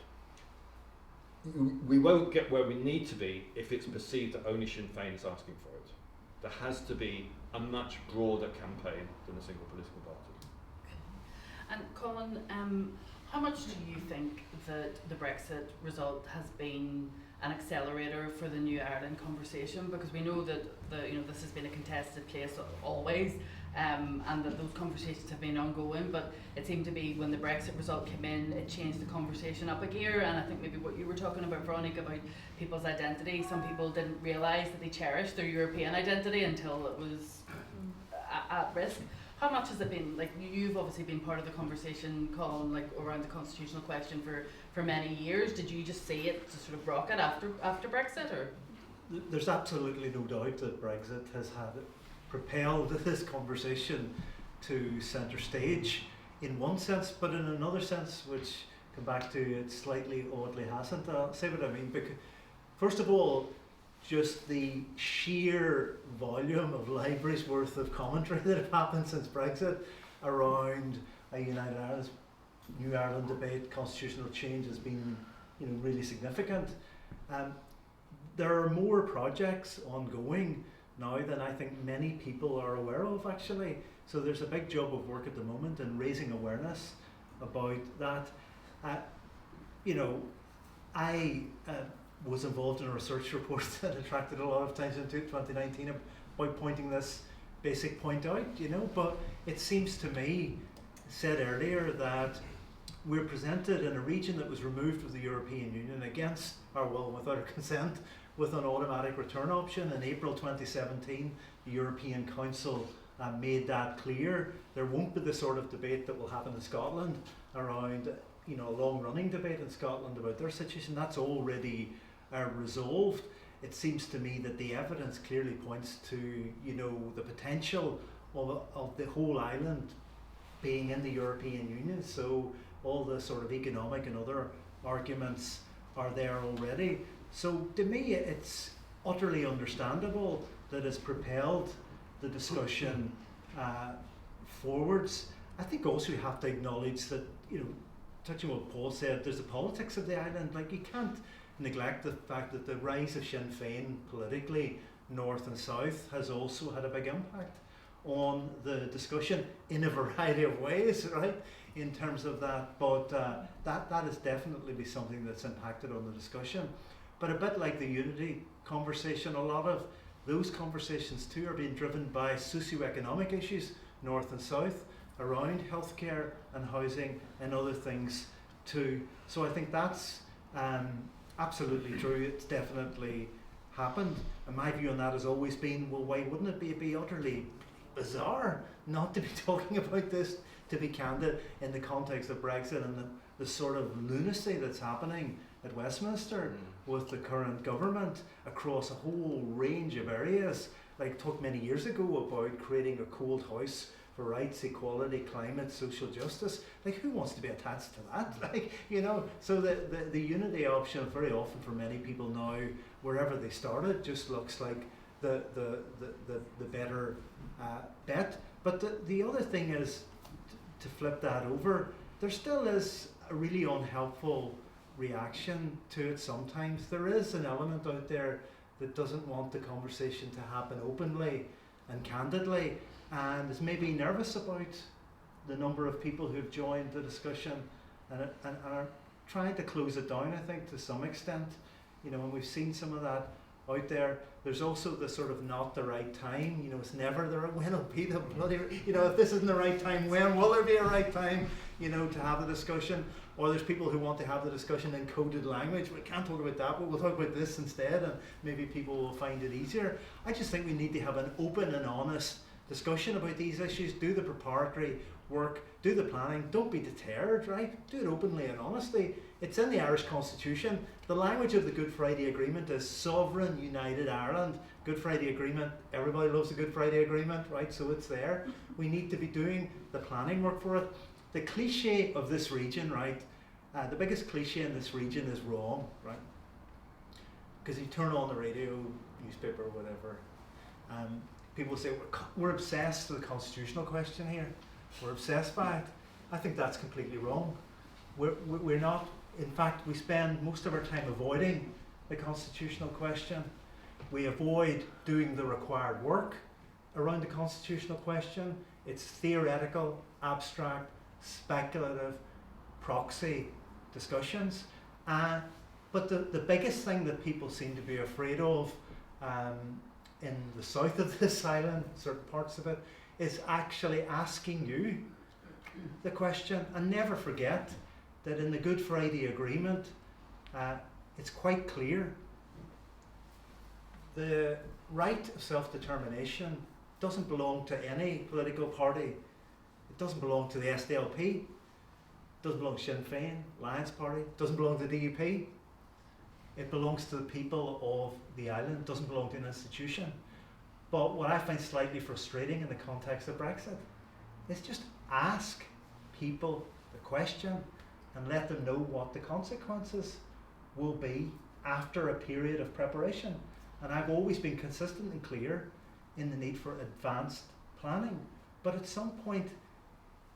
We won't get where we need to be if it's perceived that only Sinn Féin is asking for it. There has to be a much broader campaign than a single political party. And Colin, how much do you think that the Brexit result has been an accelerator for the New Ireland conversation? Because we know that this has been a contested place always, and that those conversations have been ongoing, but it seemed to be when the Brexit result came in, it changed the conversation up a gear. And I think maybe what you were talking about, Veronica, about people's identity, some people didn't realise that they cherished their European identity until it was at risk. How much has it been, like, you've obviously been part of the conversation, Colin, like around the constitutional question for many years. Did you just see it just sort of rocket after Brexit, or? There's absolutely no doubt that Brexit has propelled this conversation to centre stage in one sense, but in another sense, which come back to it slightly oddly hasn't. I'll say what I mean. Because first of all, just the sheer volume of libraries worth of commentary that have happened since Brexit around a United Ireland, New Ireland debate, constitutional change has been, really significant. There are more projects ongoing now than I think many people are aware of, actually. So there's a big job of work at the moment in raising awareness about that. I was involved in a research report that attracted a lot of attention to 2019 about pointing this basic point out, but it seems to me, said earlier, that we're presented in a region that was removed from the European Union against our will, without our consent, with an automatic return option. In April 2017, the European Council made that clear. There won't be the sort of debate that will happen in Scotland around, a long-running debate in Scotland about their situation. That's already resolved. It seems to me that the evidence clearly points to, the potential of the whole island being in the European Union. So all the sort of economic and other arguments are there already. So to me, it's utterly understandable that it's propelled the discussion forwards. I think also you have to acknowledge that, touching on what Paul said, there's the politics of the island. Like, you can't neglect the fact that the rise of Sinn Féin politically, north and south, has also had a big impact on the discussion in a variety of ways, right, in terms of that. But that is definitely be something that's impacted on the discussion. But a bit like the unity conversation, a lot of those conversations too are being driven by socioeconomic issues, north and south, around healthcare and housing and other things too. So I think that's absolutely true. It's definitely happened. And my view on that has always been, well, why wouldn't it be utterly bizarre not to be talking about this, to be candid, in the context of Brexit and the sort of lunacy that's happening at Westminster with the current government across a whole range of areas. Like talked many years ago about creating a cold house for rights, equality, climate, social justice. Like, who wants to be attached to that? Like, you know, so the unity option very often for many people now, wherever they started, just looks like the better bet. But the other thing is, to flip that over, there still is a really unhelpful reaction to it sometimes. There is an element out there that doesn't want the conversation to happen openly and candidly, and is maybe nervous about the number of people who've joined the discussion and are trying to close it down, I think, to some extent. You know, and we've seen some of that out there. There's also the sort of not the right time, you know, it's never the right, when will be the bloody, you know, if this isn't the right time, when will there be a right time, you know, to have the discussion? Or there's people who want to have the discussion in coded language. We can't talk about that, but we'll talk about this instead, and maybe people will find it easier. I just think we need to have an open and honest discussion about these issues. Do the preparatory work, do the planning, don't be deterred, right? Do it openly and honestly. It's in the Irish Constitution. The language of the Good Friday Agreement is sovereign, united Ireland. Good Friday Agreement, everybody loves the Good Friday Agreement, right? So it's there. We need to be doing the planning work for it. The cliche of this region, right? The biggest cliche in this region is wrong, right? Because you turn on the radio, newspaper, whatever, people say, we're obsessed with the constitutional question here. We're obsessed by it. I think that's completely wrong. We're not. In fact, we spend most of our time avoiding the constitutional question. We avoid doing the required work around the constitutional question. It's theoretical, abstract, speculative, proxy discussions. But the biggest thing that people seem to be afraid of in the south of this island, certain parts of it, is actually asking you the question. And never forget that in the Good Friday Agreement, it's quite clear the right of self-determination doesn't belong to any political party. It doesn't belong to the SDLP, it doesn't belong to Sinn Féin, Alliance Party, it doesn't belong to the DUP. It belongs to the people of the island, it doesn't belong to an institution. But what I find slightly frustrating in the context of Brexit is just ask people the question and let them know what the consequences will be after a period of preparation. And I've always been consistently clear in the need for advanced planning. But at some point,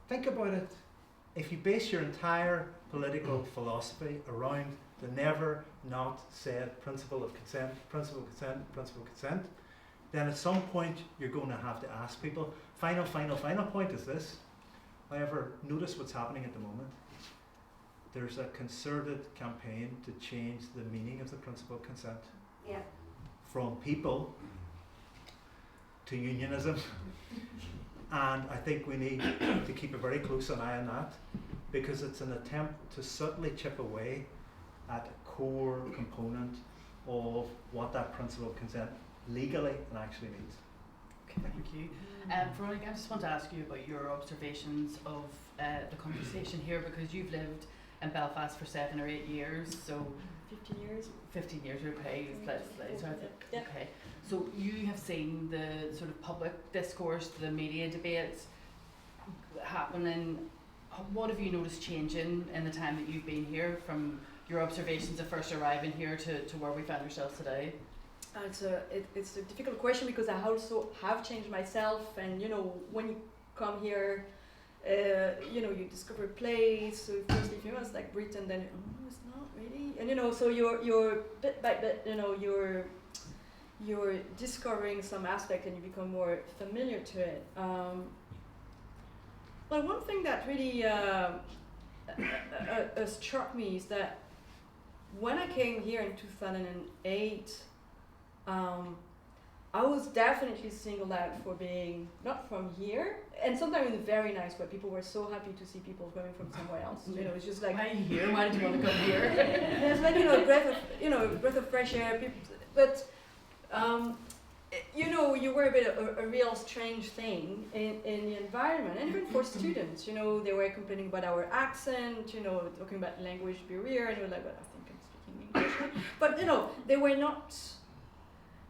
think about it. If you base your entire political philosophy around the never not said principle of consent, then at some point you're going to have to ask people. Final point is this. However, notice what's happening at the moment. There's a concerted campaign to change the meaning of the principle of consent. Yeah. From people to unionism. And I think we need to keep a very close eye on that, because it's an attempt to subtly chip away at a core component of what that principle of consent legally and actually means. Okay, thank you. Veronica, I just want to ask you about your observations of the conversation here, because you've lived in Belfast for 7 or 8 years, so 15 years. 15 years, okay, so I think, Yeah. okay. So you have seen the sort of public discourse, the media debates happening. What have you noticed changing in the time that you've been here, from your observations of first arriving here to where we find ourselves today? It's a difficult question, because I also have changed myself, and you know, when you come here, you discover a place, so firstly if you was like Britain, then it's not really, and so you're bit by bit, you're discovering some aspect and you become more familiar to it. But one thing that really struck me is that when I came here in 2008, I was definitely singled out for being not from here, and sometimes in a very nice way. People were so happy to see people coming from somewhere else. It's just like, why are you here? Why did you want to come here? it's like a breath of fresh air. But you were a bit of a real strange thing in the environment, and even for students. They were complaining about our accent. Talking about language barrier, and we were like, well, I think I'm speaking English. But they were not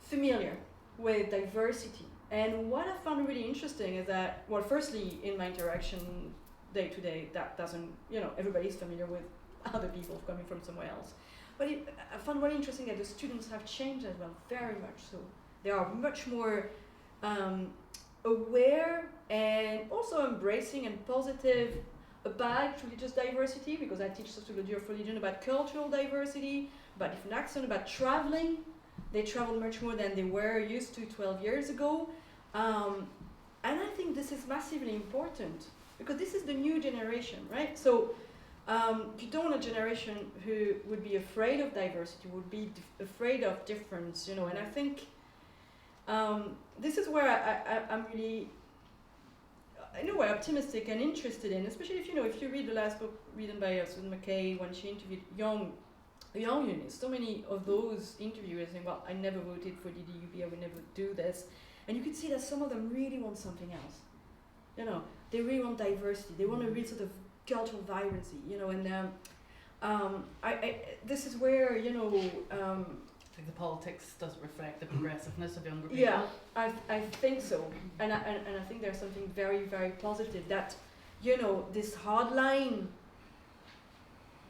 familiar with diversity. And what I found really interesting is that, well, firstly, in my interaction day to day, that doesn't, everybody's familiar with other people coming from somewhere else. But I found really interesting that the students have changed as well, very much so. They are much more aware and also embracing and positive about religious diversity, because I teach sociology of religion, about cultural diversity, about different accents, about traveling. They travel much more than they were used to 12 years ago. And I think this is massively important, because this is the new generation, right? So you don't want a generation who would be afraid of diversity, would be afraid of difference, and I think this is where I'm really, in a way, optimistic and interested in, especially if you read the last book written by Susan McKay, when she interviewed young unions. So many of those interviewers saying, well, I never voted for the DUP, I would never do this. And you could see that some of them really want something else. They really want diversity. They want a real sort of cultural vibrancy, and this is where, I think the politics does reflect the progressiveness of younger people. Yeah, I think so. And I think there's something very, very positive that, this hardline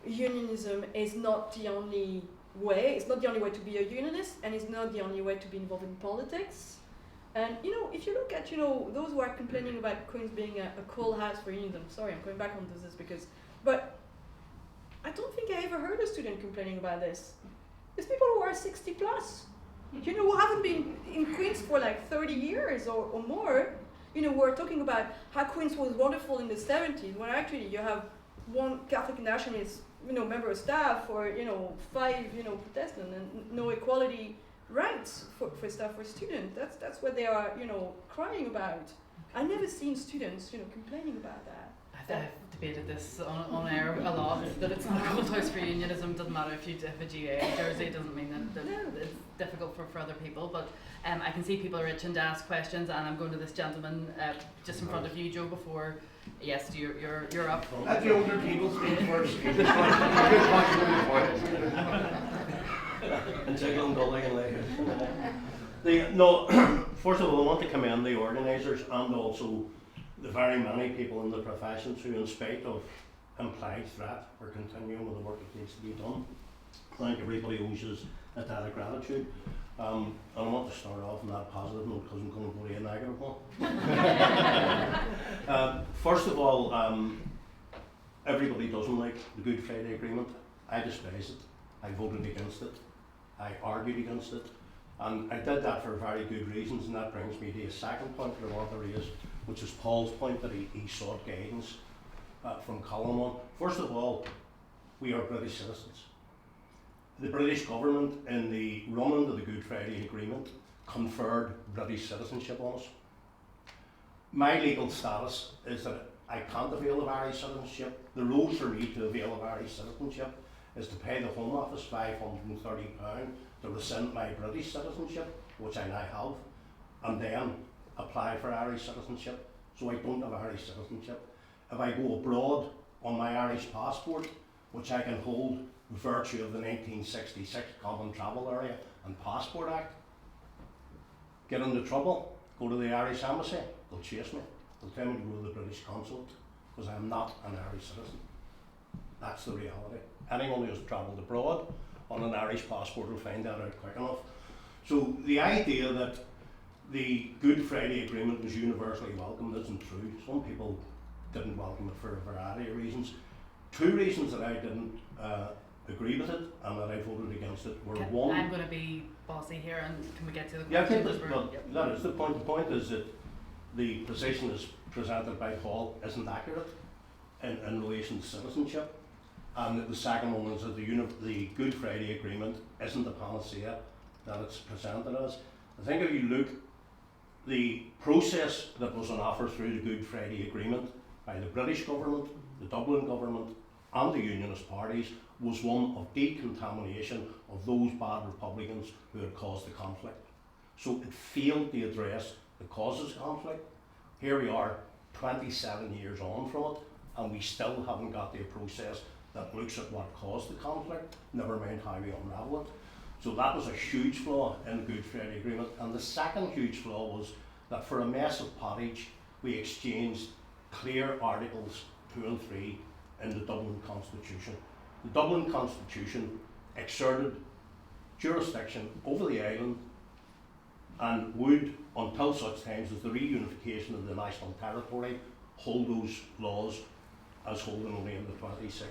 unionism is not the only way. It's not the only way to be a unionist, and it's not the only way to be involved in politics. And if you look at those who are complaining about Queen's being a cool house for unionism, sorry, I'm going back onto this but I don't think I ever heard a student complaining about this. It's people who are 60 plus, who haven't been in Queen's for like 30 years or more, who are talking about how Queen's was wonderful in the 70s, when actually you have one Catholic nationalist, member of staff, or 5, Protestant, and no equality rights for staff or students. That's what they are, crying about. I've never seen students, complaining about that. I've debated this on air a lot, that it's not a cold house for unionism. Doesn't matter if you have a GA jersey, doesn't mean that it's difficult for other people. But I can see people are itching to ask questions, and I'm going to this gentleman just in front of you, Joe, before. Yes, you're up. Let the older people speak first. And take on building and later. First of all, I want to commend the organisers and also the very many people in the professions who, in spite of implied threat, are continuing with the work that needs to be done. I think everybody owes us a debt of gratitude. And I want to start off on that positive note, because I'm going to go to a negative one. First of all, everybody doesn't like the Good Friday Agreement. I despise it. I voted against it. I argued against it. And I did that for very good reasons, and that brings me to a second point that I want to raise, which is Paul's point that he sought guidance from Colin on. First of all, we are British citizens. The British government, in the run-in to the Good Friday Agreement, conferred British citizenship on us. My legal status is that I can't avail of Irish citizenship. The rules for me to avail of Irish citizenship is to pay the Home Office £530 to rescind my British citizenship, which I now have, and then apply for Irish citizenship. So I don't have Irish citizenship. If I go abroad on my Irish passport, which I can hold virtue of the 1966 Common Travel Area and Passport Act, get into trouble, go to the Irish Embassy, they'll chase me. They'll tell me to go to the British Consulate, because I'm not an Irish citizen. That's the reality. Anyone who has travelled abroad on an Irish passport will find that out quick enough. So the idea that the Good Friday Agreement was universally welcomed isn't true. Some people didn't welcome it for a variety of reasons. Two reasons that I didn't agree with it and that I voted against it were one. I'm going to be bossy here, and can we get to the Yeah, question? that is the point. The point is that the position as presented by Paul isn't accurate in relation to citizenship, and that the second one is that the Good Friday Agreement isn't the panacea that it's presented as. I think if you look, the process that was on offer through the Good Friday Agreement by the British government, the Dublin government and the Unionist parties was one of decontamination of those bad Republicans who had caused the conflict. So it failed to address the causes of conflict. Here we are 27 years on from it, and we still haven't got the process that looks at what caused the conflict, never mind how we unravel it. So that was a huge flaw in the Good Friday Agreement. And the second huge flaw was that for a mess of pottage, we exchanged clear Articles 2 and 3 in the Dublin Constitution. The Dublin Constitution exerted jurisdiction over the island and would, until such times as the reunification of the national territory, hold those laws as holding only in the 26.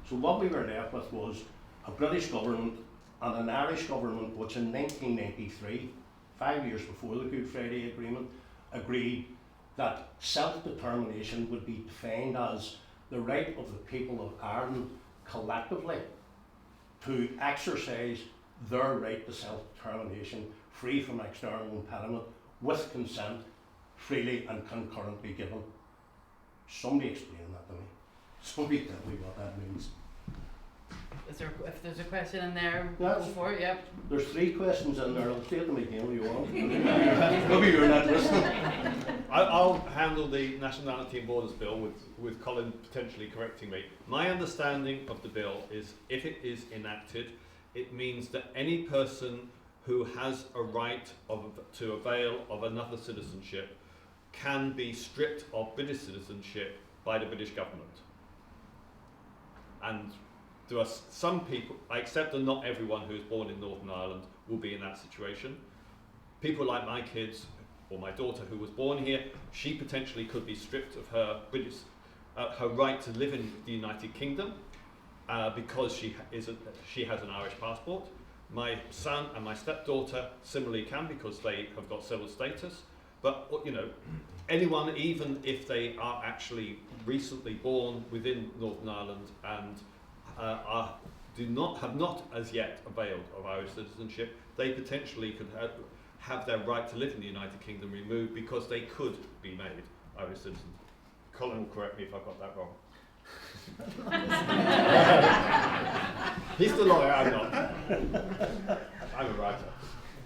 So what we were left with was a British government and an Irish government which in 1993, 5 years before the Good Friday Agreement, agreed that self-determination would be defined as the right of the people of Ireland collectively to exercise their right to self-determination free from external impediment, with consent, freely and concurrently given. Somebody explain that to me. Somebody tell me what that means. If there's a question in there, Yes. go for it, yep. There's 3 questions in there. I'll say them again if you want. Maybe you're not listening. I'll handle the Nationality and Borders Bill with Colin potentially correcting me. My understanding of the bill is if it is enacted, it means that any person who has a right to avail of another citizenship can be stripped of British citizenship by the British government. And there are some people, I accept that not everyone who is born in Northern Ireland will be in that situation. People like my kids or my daughter who was born here, she potentially could be stripped of her British, her right to live in the United Kingdom because she has an Irish passport. My son and my stepdaughter similarly can because they have got settled status. But you know, anyone, even if they are actually recently born within Northern Ireland and have not as yet availed of Irish citizenship, they potentially could have their right to live in the United Kingdom removed because they could be made Irish citizens. Colin will correct me if I've got that wrong. He's the lawyer, I'm not. I'm a writer.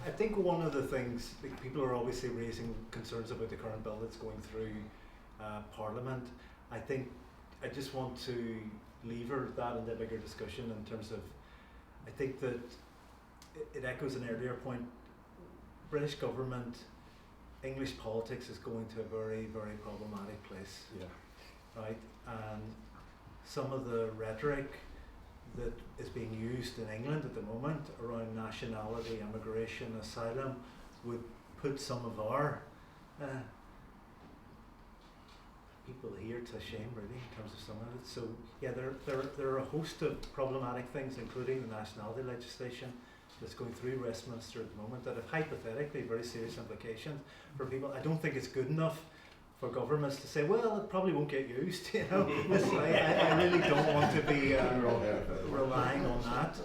I think one of the things, like, people are obviously raising concerns about the current bill that's going through Parliament. I just want to lever that in the bigger discussion in terms of, I think that it echoes an earlier point. British government, English politics is going to a very, very problematic place. Yeah. Right? And some of the rhetoric that is being used in England at the moment around nationality, immigration, asylum would put some of our people here to shame, really, in terms of some of it. So yeah, there are a host of problematic things, including the nationality legislation that's going through Westminster at the moment, that have hypothetically very serious implications for people. I don't think it's good enough for governments to say, well, it probably won't get used, you know. I really don't want to be relying on that.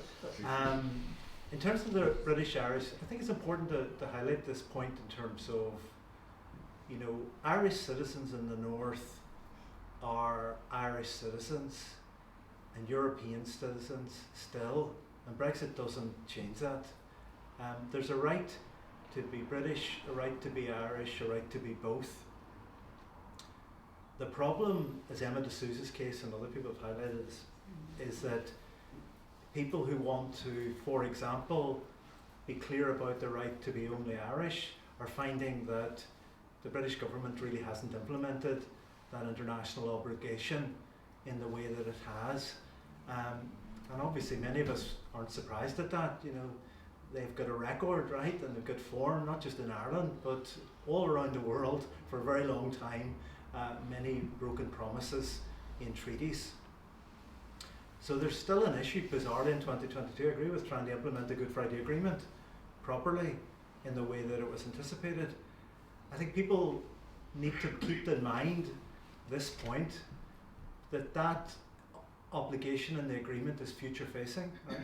In terms of the British-Irish, I think it's important to highlight this point in terms of, you know, Irish citizens in the north are Irish citizens and European citizens still, and Brexit doesn't change that. There's a right to be British, a right to be Irish, a right to be both. The problem, as Emma D'Souza's case and other people have highlighted, is that people who want to, for example, be clear about the right to be only Irish are finding that the British government really hasn't implemented that international obligation in the way that it has. And obviously many of us aren't surprised at that. You know, they've got a record, right, and they've got form, not just in Ireland, but all around the world for a very long time, many broken promises in treaties. So there's still an issue, bizarrely, in 2022, I agree with trying to implement the Good Friday Agreement properly in the way that it was anticipated. I think people need to keep in mind this point, that obligation in the agreement is future facing, right?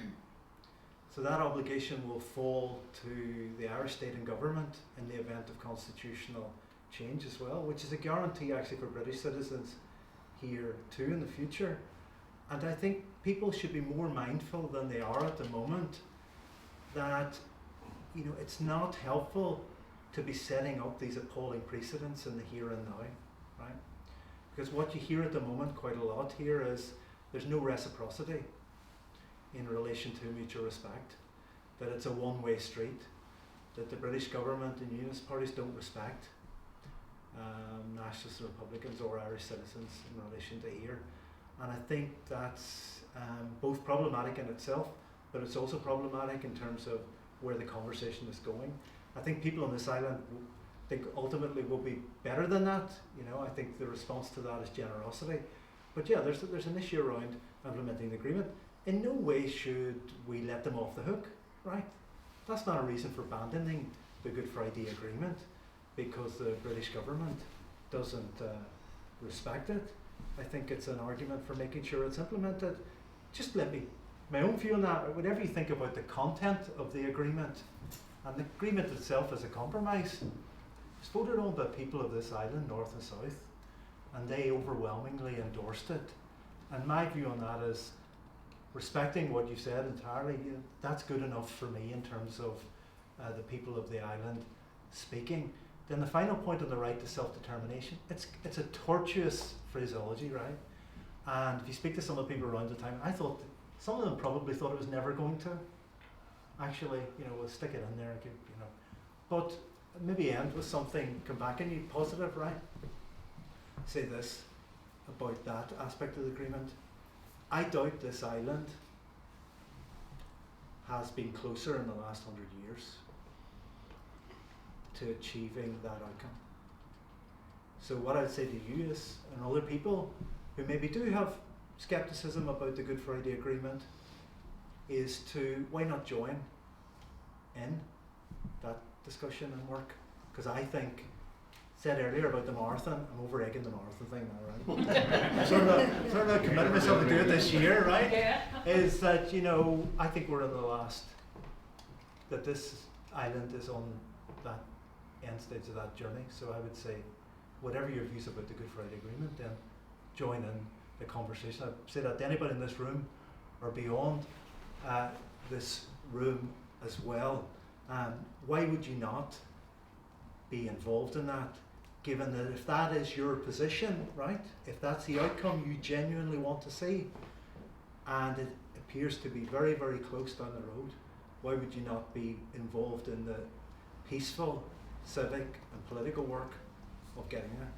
So that obligation will fall to the Irish state and government in the event of constitutional change as well, which is a guarantee actually for British citizens here too in the future. And I think people should be more mindful than they are at the moment that, you know, it's not helpful to be setting up these appalling precedents in the here and now, right? Because what you hear at the moment quite a lot here is there's no reciprocity in relation to mutual respect, that it's a one-way street, that the British government and unionist parties don't respect nationalists and Republicans or Irish citizens in relation to here. And I think that's both problematic in itself, but it's also problematic in terms of where the conversation is going. I think people on this island think ultimately will be better than that. You know, I think the response to that is generosity. But yeah, there's an issue around implementing the agreement. In no way should we let them off the hook, right? That's not a reason for abandoning the Good Friday Agreement because the British government doesn't respect it. I think it's an argument for making sure it's implemented. Just let me, my own view on that, whatever you think about the content of the agreement, and the agreement itself is a compromise. It's voted on by people of this island, north and south, and they overwhelmingly endorsed it. And my view on that is, respecting what you said entirely, you know, that's good enough for me in terms of the people of the island speaking. Then the final point on the right to self-determination, it's a tortuous phraseology, right? And if you speak to some of the people around the time, I thought some of them probably thought it was never going to. Actually, you know, we'll stick it in there, you know. But maybe end with something, come back and you positive, right? Say this about that aspect of the agreement. I doubt this island has been closer in the last 100 years to achieving that outcome. So what I'd say to you is, and other people who maybe do have skepticism about the Good Friday Agreement, is to, why not join in that discussion and work? Because I think, said earlier about the marathon, I'm over egging the marathon thing now, right? I'm sort of committed myself to do it this year, right? Yeah. Is that, you know, I think we're in the last, that this island is on that end stage of that journey. So I would say, whatever your views about the Good Friday Agreement, then join in the conversation. I'd say that to anybody in this room or beyond this room as well. Why would you not be involved in that, given that if that is your position, right, if that's the outcome you genuinely want to see, and it appears to be very, very close down the road, why would you not be involved in the peaceful civic and political work of getting there?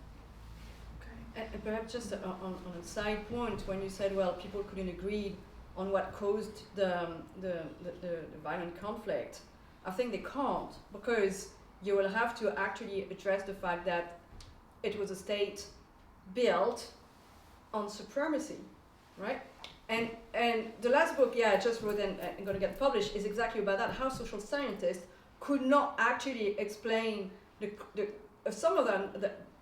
Okay. And perhaps just on a side point, when you said, well, people couldn't agree on what caused the violent conflict, I think they can't, because you will have to actually address the fact that it was a state built on supremacy, right? And the last book, I just wrote and going to get published, is exactly about that, how social scientists could not actually explain some of them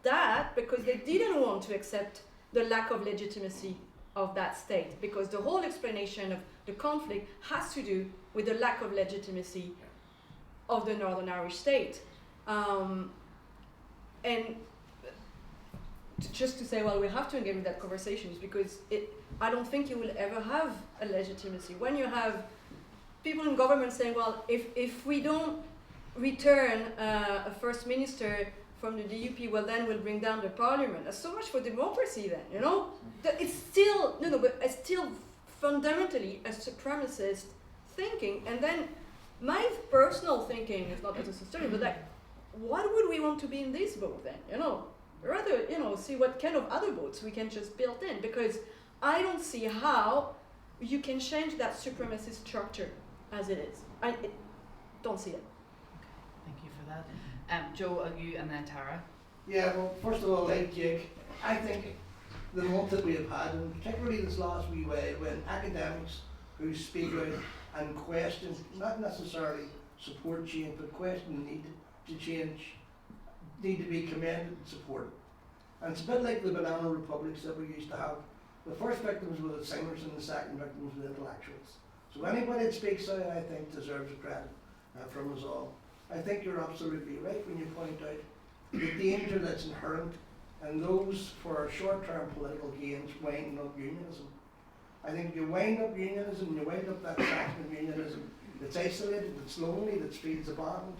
that because they didn't want to accept the lack of legitimacy of that state, because the whole explanation of the conflict has to do with the lack of legitimacy of the Northern Irish state. And just to say, well, we have to engage with that conversation, because I don't think you will ever have a legitimacy. When you have people in government saying, well, if we don't return a first minister from the DUP, well, then we'll bring down the parliament. That's so much for democracy then, you know? It's still, but it's still fundamentally a supremacist thinking. And then my personal thinking is not as a historian, but like, what would we want to be in this boat then, you know? Rather, see what kind of other boats we can just build in, because I don't see how you can change that supremacist structure as it is. don't see it. Thank you for that. Joe, you and then Tara. Yeah, well, first of all, like Jake, I think the month that we have had, and particularly this last wee while, when academics who speak out and question, not necessarily support change, but question the need to change, need to be commended and supported. And it's a bit like the banana republics that we used to have. The first victims were the singers and the second victims were the intellectuals. So anybody that speaks out, I think, deserves credit from us all. I think you're absolutely right when you point out the danger that's inherent in those for short-term political gains winding up unionism. I think if you wind up unionism, you wind up that section of unionism that's isolated, that's lonely, that feels abandoned.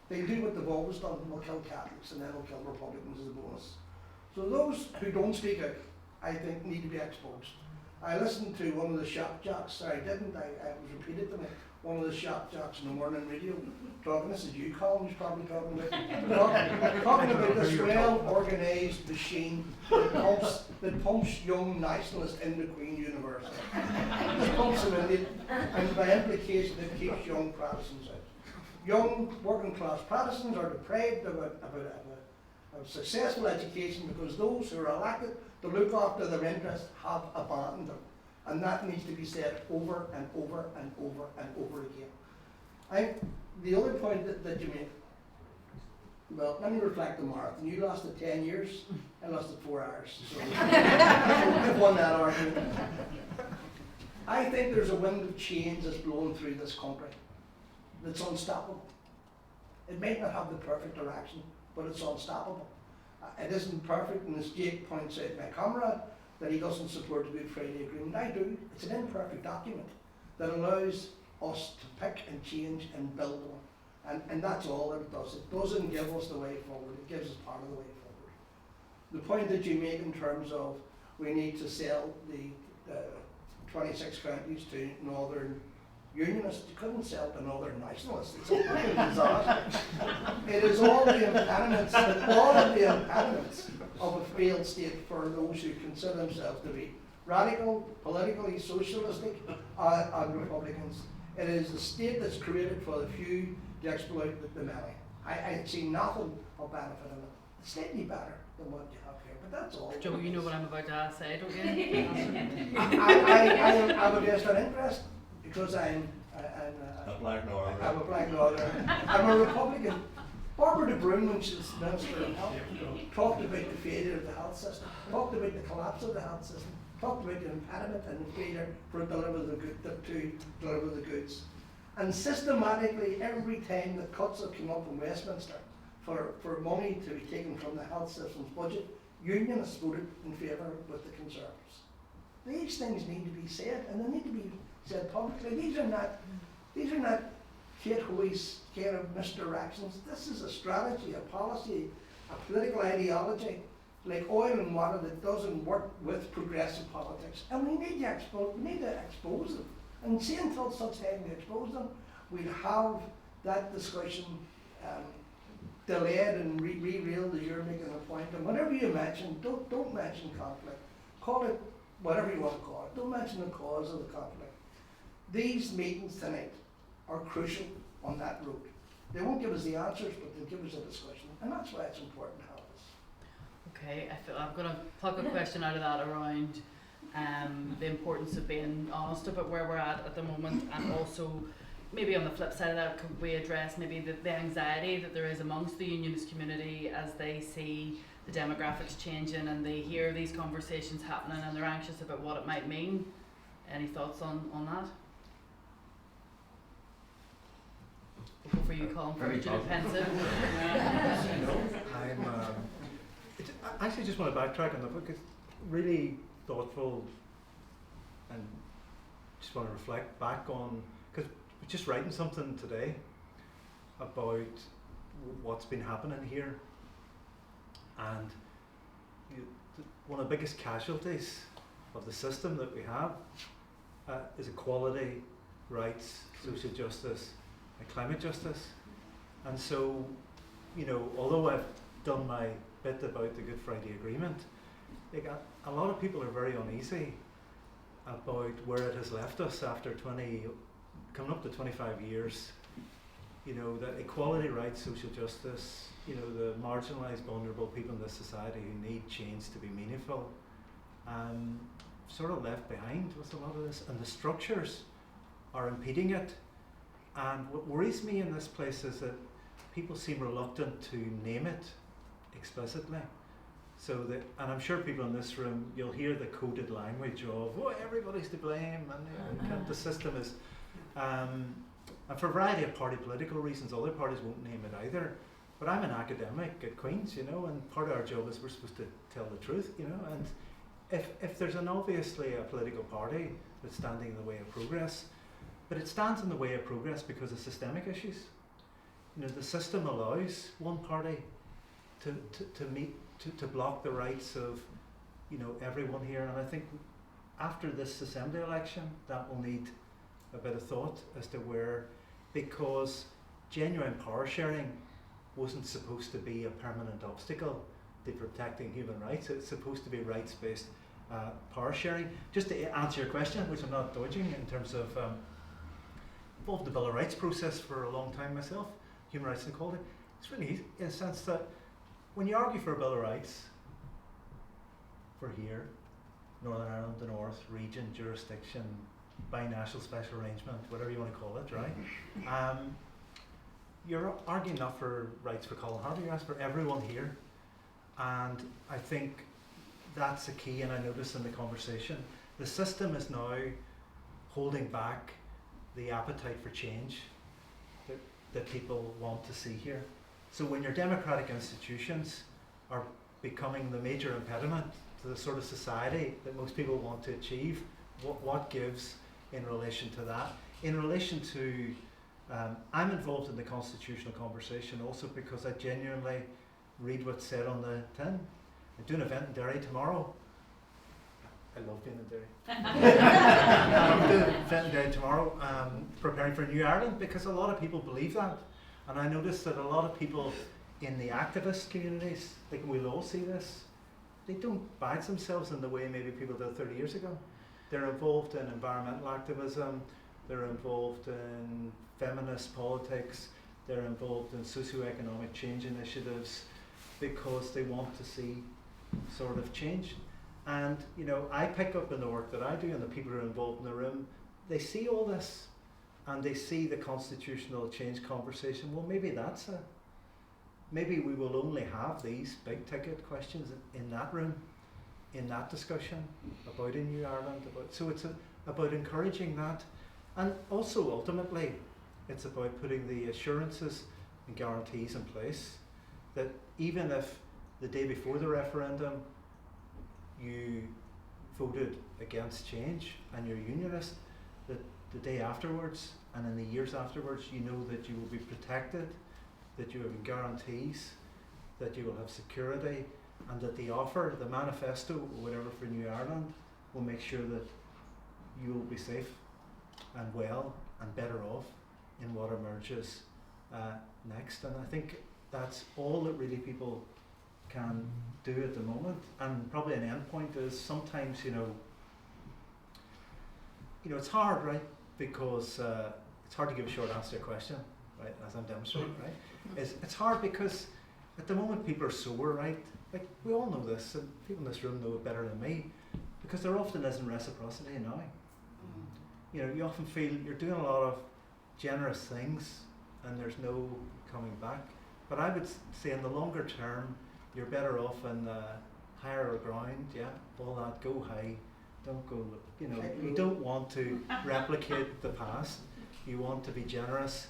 They do what they've always done, they'll kill Catholics and then they'll kill Republicans as a bonus. So those who don't speak out, I think, need to be exposed. I listened to one of the shock jocks, I didn't, I was repeated to me, one of the shock jocks in the morning radio, talking, this is you, Colin, who's probably talking about, talking about this well-organised machine that pumps young nationalists into Queen University. It pumps them in, and by implication it keeps young Protestants out. Young working class Protestants are deprived of a successful education because those who are elected to look after their interests have abandoned them. And that needs to be said over and over and over and over again. The other point that you made, well, let me reflect the marathon. You lasted 10 years, I lasted 4 hours. So I've won that argument. I think there's a wind of change that's blowing through this country that's unstoppable. It might not have the perfect direction, but it's unstoppable. It isn't perfect, and as Jake points out, my comrade, that he doesn't support the Good Friday Agreement. I do. It's an imperfect document that allows us to pick and change and build on. And that's all that it does. It doesn't give us the way forward. It gives us part of the way forward. The point that you make in terms of we need to sell the 26 counties to Northern Unionists, you couldn't sell to Northern Nationalists. It's a fucking disaster. It is all the impediments, of a failed state for those who consider themselves to be radical, politically socialistic, and Republicans. It is a state that's created for the few to exploit the many. I see nothing of benefit in it. It's slightly better than what you have here, but that's all. Joe, you know what I'm about to say, don't you? I have a vested interest because I'm A black northerner. I'm a black northerner. I'm a Republican. Barbara de Bruyn, when she was Minister of Health, talked about the failure of the health system, talked about the collapse of the health system, talked about the impediment and the failure to deliver the goods. And systematically, every time the cuts have come up in Westminster for money to be taken from the health system's budget, unionists voted in favour with the Conservatives. These things need to be said, and they need to be said publicly. These are not Kate Hoey's kind of misdirections. This is a strategy, a policy, a political ideology, like oil and water, that doesn't work with progressive politics. And we need to expose them. And see, until such time we expose them, we'll have that discussion delayed and re-reeled, as you're making a point. And whatever you mention, don't mention conflict. Call it whatever you want to call it. Don't mention the cause of the conflict. These meetings tonight are crucial on that road. They won't give us the answers, but they'll give us a discussion, and that's why it's important to have this. Okay, I feel I'm going to pluck a question out of that around the importance of being honest about where we're at the moment, and also maybe on the flip side of that, could we address maybe the anxiety that there is amongst the unionist community as they see the demographics changing and they hear these conversations happening and they're anxious about what it might mean? Any thoughts on that? We'll go for you, Colin, for you pensive. I actually just want to backtrack on the book. It's really thoughtful, and just want to reflect back on, because we're just writing something today about what's been happening here, and one of the biggest casualties of the system that we have is equality, rights, social justice, and climate justice. And so, although I've done my bit about the Good Friday Agreement, a lot of people are very uneasy about where it has left us after coming up to 25 years you know, that equality rights, social justice, you know, the marginalised, vulnerable people in this society who need change to be meaningful, sort of left behind with a lot of this, and the structures are impeding it. And what worries me in this place is that people seem reluctant to name it explicitly. So that, and I'm sure people in this room, you'll hear the coded language of, oh, everybody's to blame, and the system is, and for a variety of party political reasons, other parties won't name it either. But I'm an academic at Queen's, you know, and part of our job is we're supposed to tell the truth, you know, and if there's obviously a political party that's standing in the way of progress, but it stands in the way of progress because of systemic issues. You know, the system allows one party to block the rights of, you know, everyone here, and I think after this assembly election that will need a bit of thought as to where, because genuine power sharing wasn't supposed to be a permanent obstacle to protecting human rights. It's supposed to be rights-based power sharing. Just to answer your question, which I'm not dodging, in terms of involved the Bill of Rights process for a long time myself, human rights and equality. It's really easy in the sense that when you argue for a Bill of Rights for here, Northern Ireland, the North, region, jurisdiction, binational special arrangement, whatever you want to call it, right? You're arguing not for rights for Colin Harvey, you're asking for everyone here. And I think that's a key, and I noticed in the conversation, the system is now holding back the appetite for change that people want to see here. So when your democratic institutions are becoming the major impediment to the sort of society that most people want to achieve, what gives in relation to that? In relation to, I'm involved in the constitutional conversation also because I genuinely read what's said on the tin. I'm doing an event in Derry tomorrow. I love being in Derry. I'm doing an event in Derry tomorrow, preparing for New Ireland, because a lot of people believe that. And I noticed that a lot of people in the activist communities, like we'll all see this, they don't badge themselves in the way maybe people did 30 years ago. They're involved in environmental activism, they're involved in feminist politics, they're involved in socio-economic change initiatives because they want to see sort of change. And you know, I pick up in the work that I do and the people who are involved in the room, they see all this and they see the constitutional change conversation. Well, maybe that's it. Maybe we will only have these big ticket questions in that room, in that discussion about a New Ireland. So it's about encouraging that. And also ultimately, it's about putting the assurances and guarantees in place that even if the day before the referendum you voted against change and you're unionist, that the day afterwards and in the years afterwards you know that you will be protected, that you have guarantees, that you will have security, and that the offer, the manifesto, or whatever for New Ireland, will make sure that you will be safe and well and better off in what emerges next. And I think that's all that really people can do at the moment. And probably an end point is sometimes, you know, it's hard, right? Because it's hard to give a short answer to a question, right? As I'm demonstrating, right? It's hard because at the moment people are sore, right? Like we all know this, and people in this room know it better than me, because there often isn't reciprocity now. You know, you often feel you're doing a lot of generous things and there's no coming back. But I would say in the longer term, you're better off in higher ground, yeah, all that, go high, don't go, you know, you don't want to replicate the past, you want to be generous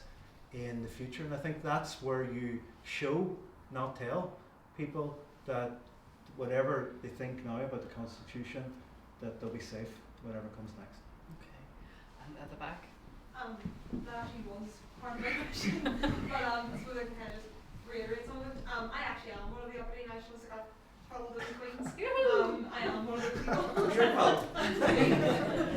in the future. And I think that's where you show, not tell, people that whatever they think now about the Constitution, that they'll be safe whatever comes next. Okay. And at the back? That actually was part of my question, but I suppose I can kind of reiterate some of it. I actually am one of the uppity nationalists that got troubled in the Queen's. I am one of those people. It's your fault.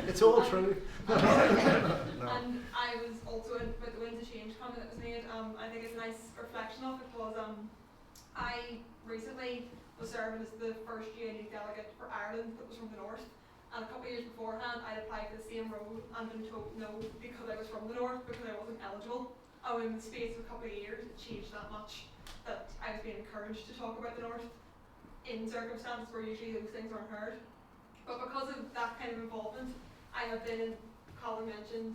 It's all true. And I was also about the Winds of Change comment that was made. I think it's a nice reflection of it was I recently was serving as the first UNE delegate for Ireland that was from the North. And a couple of years beforehand, I'd applied for the same role and been told no because I was from the North, because I wasn't eligible. And in the space of a couple of years, it changed that much that I was being encouraged to talk about the North in circumstances where usually those things aren't heard. But because of that kind of involvement, I have been in, Colin mentioned,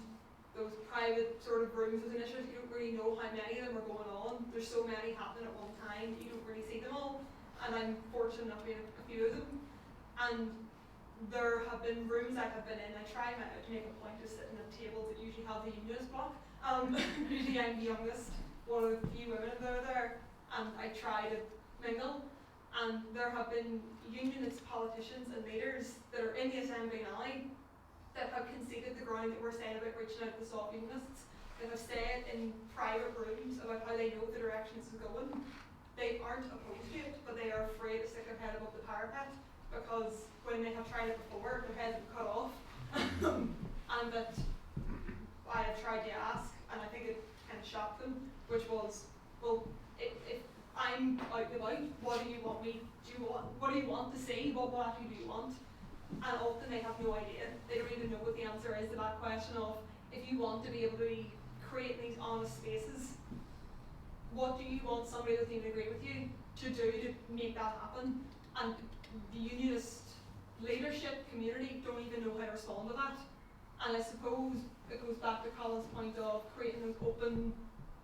those private sort of rooms, those initiatives, you don't really know how many of them are going on. There's so many happening at one time, you don't really see them all. And I'm fortunate enough to be in a few of them. And there have been rooms I have been in, I try to make a point of sitting at tables that usually have the unionist block. Usually I'm the youngest, one of the few women that are there, and I try to mingle. And there have been unionist politicians and leaders that are in the assembly now that have conceded the ground that we're saying about reaching out to the soft unionists, that have said in private rooms about how they know the direction this is going. They aren't opposed to it, but they are afraid to stick their head above the parapet, because when they have tried it before, their heads have cut off. And that I have tried to ask, and I think it kind of shocked them, which was, well, if I'm out and about, what do you want me, what do you want to see, what actually do you want? And often they have no idea. They don't even know what the answer is to that question of, if you want to be able to be creating these honest spaces, what do you want somebody that doesn't even agree with you to do to make that happen? And the unionist leadership community don't even know how to respond to that. And I suppose it goes back to Colin's point of creating those open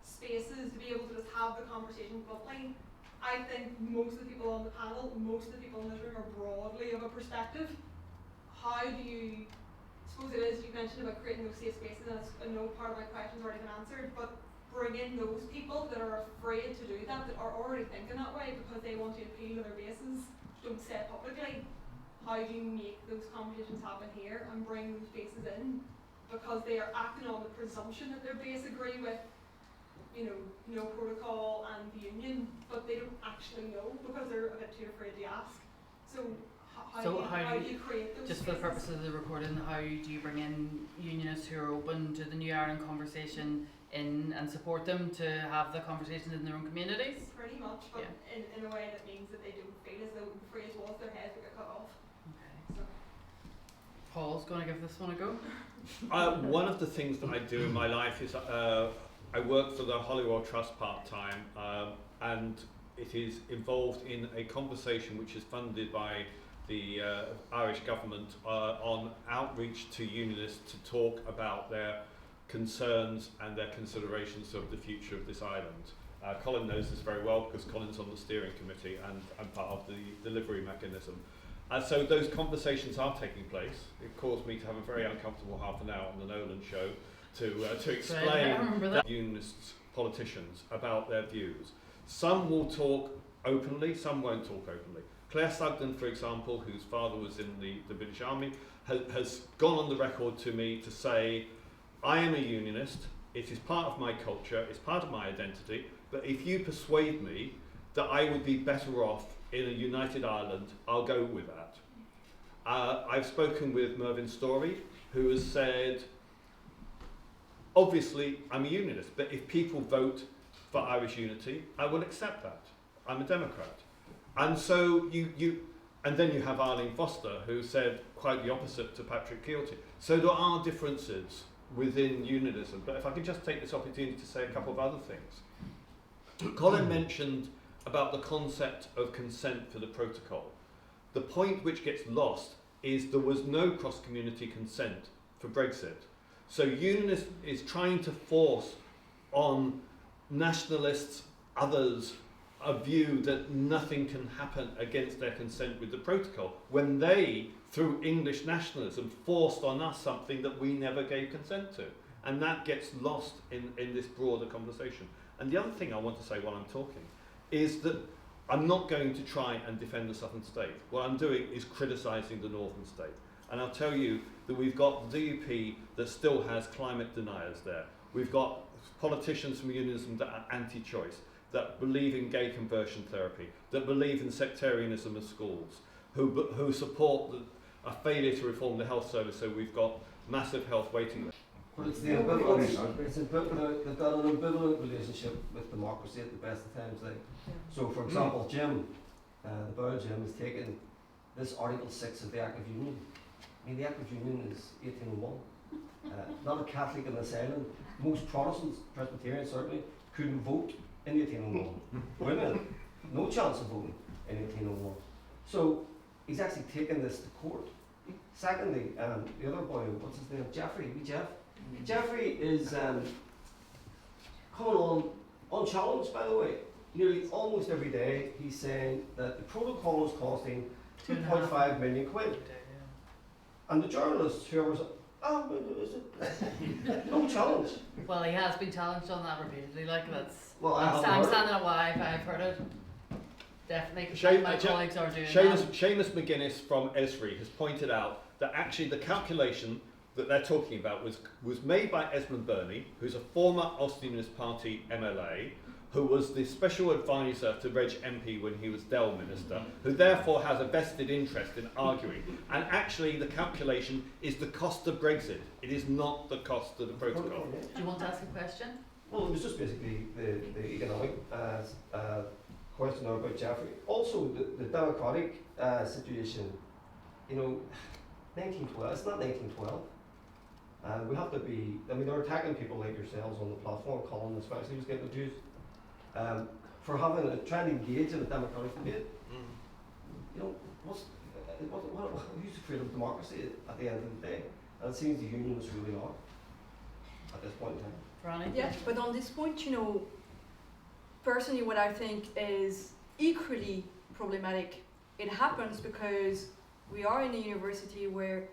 spaces to be able to just have the conversation bluntly. I think most of the people on the panel, most of the people in this room are broadly of a perspective. How do you, I suppose it is, you mentioned about creating those safe spaces, and I know part of my question's already been answered, but bring in those people that are afraid to do that are already thinking that way because they want to appeal to their bases, don't say it publicly. How do you make those conversations happen here and bring those bases in? Because they are acting on the presumption that their base agree with, you know, no protocol and the union, but they don't actually know because they're a bit too afraid to ask. So how do you create those just spaces? for the purpose of the recording, how do you bring in unionists who are open to the New Ireland conversation in and support them to have the conversations in their own communities? Pretty much, but in a way that means that they don't feel as though the phrase was their heads would get cut off. Okay. So. Paul's going to give this one a go. One of the things that I do in my life is I work for the Holywell Trust part-time, and it is involved in a conversation which is funded by the Irish government on outreach to unionists to talk about their concerns and their considerations of the future of this island. Colin knows this very well because Colin's on the steering committee and I'm part of the delivery mechanism. So those conversations are taking place. It caused me to have a very uncomfortable half an hour on the Nolan show to explain the unionists, politicians, about their views. Some will talk openly, some won't talk openly. Claire Sugden, for example, whose father was in the British Army, has gone on the record to me to say, I am a unionist, it is part of my culture, it's part of my identity, but if you persuade me that I would be better off in a united Ireland, I'll go with that. I've spoken with Mervyn Storey, who has said, obviously I'm a unionist, but if people vote for Irish unity, I will accept that. I'm a Democrat. And so and then you have Arlene Foster, who said quite the opposite to Patrick Keelty. So there are differences within unionism, but if I could just take this opportunity to say a couple of other things. Colin mentioned about the concept of consent for the protocol. The point which gets lost is there was no cross-community consent for Brexit. So unionism is trying to force on nationalists, others, a view that nothing can happen against their consent with the protocol, when they, through English nationalism, forced on us something that we never gave consent to. And that gets lost in this broader conversation. And the other thing I want to say while I'm talking is that I'm not going to try and defend the southern state. What I'm doing is criticising the northern state. And I'll tell you that we've got the DUP that still has climate deniers there. We've got politicians from unionism that are anti-choice, that believe in gay conversion therapy, that believe in sectarianism of schools, who support a failure to reform the health service, so we've got massive health waiting lists. Well, it's the ambivalence. They've got an ambivalent relationship with democracy at the best of times. Like. So, for example, Jim, the Boyle Jim, has taken this Article 6 of the Act of Union. I mean, the Act of Union is 1801. not a Catholic in this island. Most Protestants, Presbyterians certainly, couldn't vote in 1801. Women, no chance of voting in 1801. So he's actually taken this to court. Secondly, the other boy, what's his name? Jeffrey, Jeff. Jeffrey is coming on unchallenged, by the way. Nearly almost every day he's saying that the protocol is costing 2.5 million quid. And the journalists who are is it? No challenge. Well, he has been challenged on that repeatedly. Like that's. Well, I'm standing at Y. I've heard it. Definitely. My colleagues are doing Seamus McGuinness from Esri has pointed out that actually the calculation that they're talking about was made by Esmond Burney, who's a former Austinist Party MLA, who was the special advisor to Reg MP when he was Dell Minister, who therefore has a vested interest in arguing. And actually the calculation is the cost of Brexit. It is not the cost of the protocol. Do you want to ask a question? Well, it was just basically the economic question about Jeffrey. Also, the democratic situation, 1912, it's not 1912. We have to be, they're attacking people like yourselves on the platform, Colin especially was getting abused, for trying to engage in a democratic debate. Who's afraid of democracy at the end of the day? And it seems the unionists really are at this point in time. Ronnie? Yeah, but on this point, personally what I think is equally problematic, it happens because we are in a university where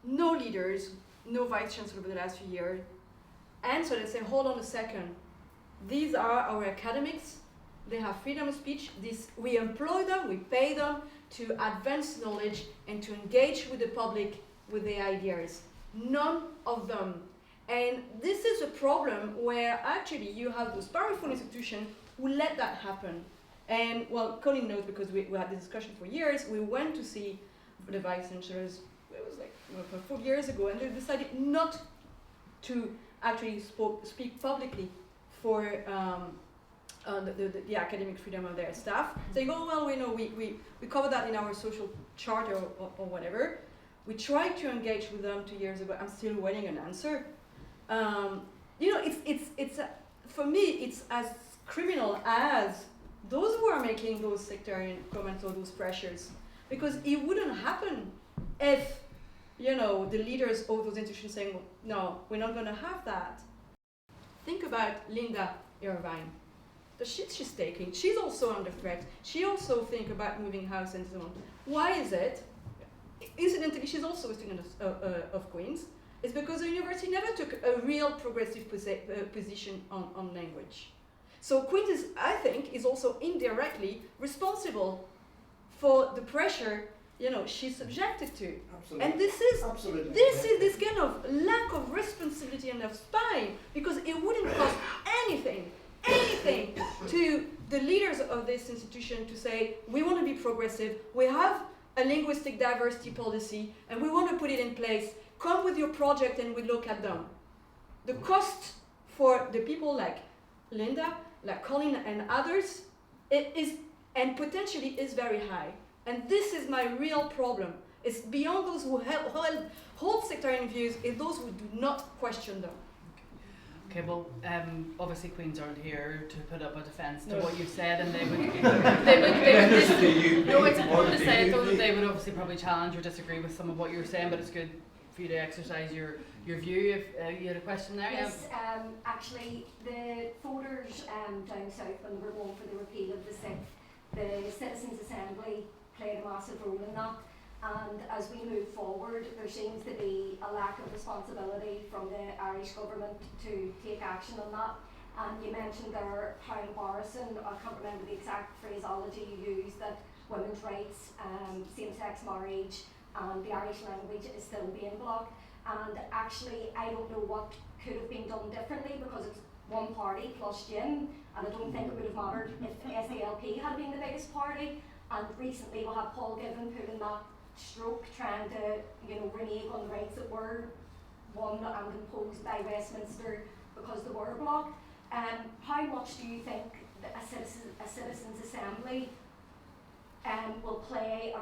no leaders, no vice chancellor over the last few years, and so they say, hold on a second, these are our academics, they have freedom of speech, we employ them, we pay them to advance knowledge and to engage with the public with their ideas. None of them. And this is a problem where actually you have those powerful institutions who let that happen. And well, Colin knows because we had this discussion for years. We went to see the vice chancellors, it was like 4 years ago, and they decided not to actually speak publicly for the academic freedom of their staff. Saying, oh well, we cover that in our social charter or whatever. We tried to engage with them 2 years ago. I'm still waiting an answer. It's for me, it's as criminal as those who are making those sectarian comments or those pressures, because it wouldn't happen if the leaders of those institutions saying, no, we're not going to have that. Think about Linda Irvine. The shit she's taking, she's also under threat. She also think about moving house and so on. Why is it? Incidentally, she's also a student of Queen's. It's because the university never took a real progressive position on language. So Queen's, I think, is also indirectly responsible for the pressure, she's subjected to. Absolutely. And this is Absolutely. this kind of lack of responsibility and of spine, because it wouldn't cost anything to the leaders of this institution to say, we want to be progressive, we have a linguistic diversity policy, and we want to put it in place. Come with your project and we look at them. The cost for the people like Linda, like Colin and others, and potentially is very high. And this is my real problem. It's beyond those who hold sectarian views, it's those who do not question them. Okay, well, obviously Queens aren't here to put up a defence to what you've said, and they would no, it's important to say it though, that they would obviously probably challenge or disagree with some of what you're saying, but it's good for you to exercise your view. If you had a question there. Yes, actually the voters down south, when they were going for the repeal of the SIF, the Citizens' Assembly played a massive role in that. And as we move forward, there seems to be a lack of responsibility from the Irish government to take action on that. And you mentioned there how embarrassing, I can't remember the exact phraseology you used, that women's rights, same-sex marriage, and the Irish language is still being blocked. And actually, I don't know what could have been done differently, because it's one party plus Jim, and I don't think it would have mattered if SDLP had been the biggest party. And recently we'll have Paul Given put in that stroke, trying to renege on the rights that were won and imposed by Westminster because they were blocked. How much do you think that a citizens' assembly will play a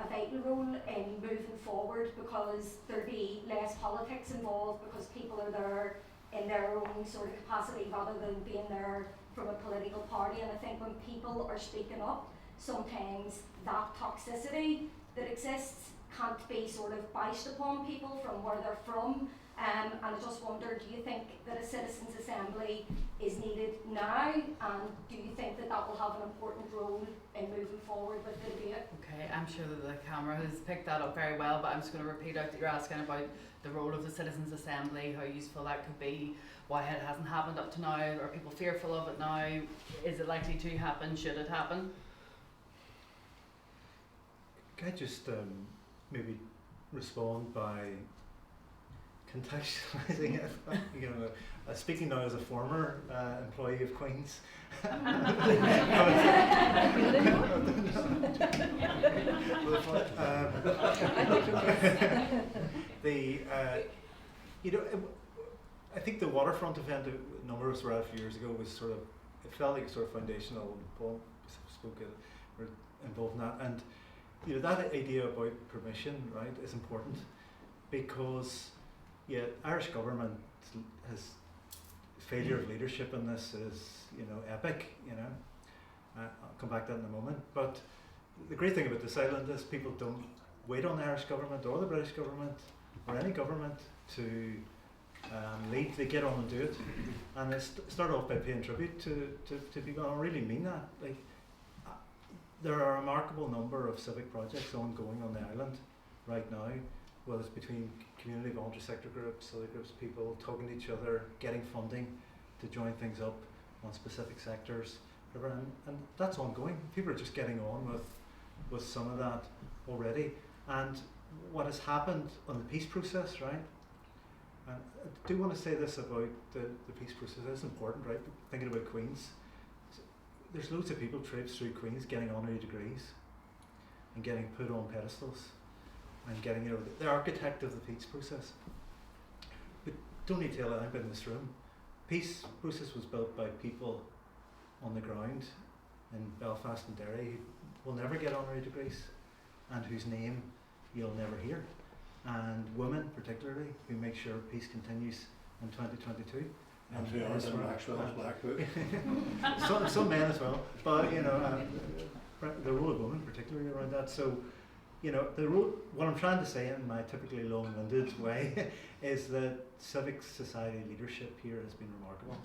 vital role in moving forward, because there'll be less politics involved, because people are there in their own sort of capacity rather than being there from a political party. And I think when people are speaking up, sometimes that toxicity that exists can't be sort of bashed upon people from where they're from. And I just wonder, do you think that a citizens' assembly is needed now, and do you think that that will have an important role in moving forward with the debate? Okay, I'm sure that the camera has picked that up very well, but I'm just going to repeat out that you're asking about the role of the citizens' assembly, how useful that could be, why it hasn't happened up to now, are people fearful of it now, is it likely to happen, should it happen? Can I just maybe respond by contextualising it? You know, speaking now as a former employee of Queen's. You know, I think the waterfront event a number of us were at a few years ago was sort of, it felt like sort of foundational, and Paul spoke were involved in that, and you know, that idea about permission, right, is important, because yeah, Irish government has failure of leadership in this is, you know, epic, you know. I'll come back to that in a moment. But the great thing about this island is people don't wait on the Irish government or the British government or any government to lead. They get on and do it. And they start off by paying tribute to people. And I really mean that. Like, there are a remarkable number of civic projects ongoing on the island right now, whether it's between community, voluntary sector groups, other groups, people talking to each other, getting funding to join things up on specific sectors, whatever, and that's ongoing. People are just getting on with some of that already. And what has happened on the peace process, right? And I do want to say this about the peace process. It's important, right? Thinking about Queen's, there's loads of people traipse through Queen's getting honorary degrees and getting put on pedestals and getting, you know, the architect of the peace process. But don't need to tell anybody in this room, peace process was built by people on the ground in Belfast and Derry who will never get honorary degrees and whose name you'll never hear. And women particularly, who make sure peace continues in 2022. And who are in Maxwell's Black Book. some men as well, but you know, the role of women particularly around that. So, you know, what I'm trying to say in my typically long-winded way is that civic society leadership here has been remarkable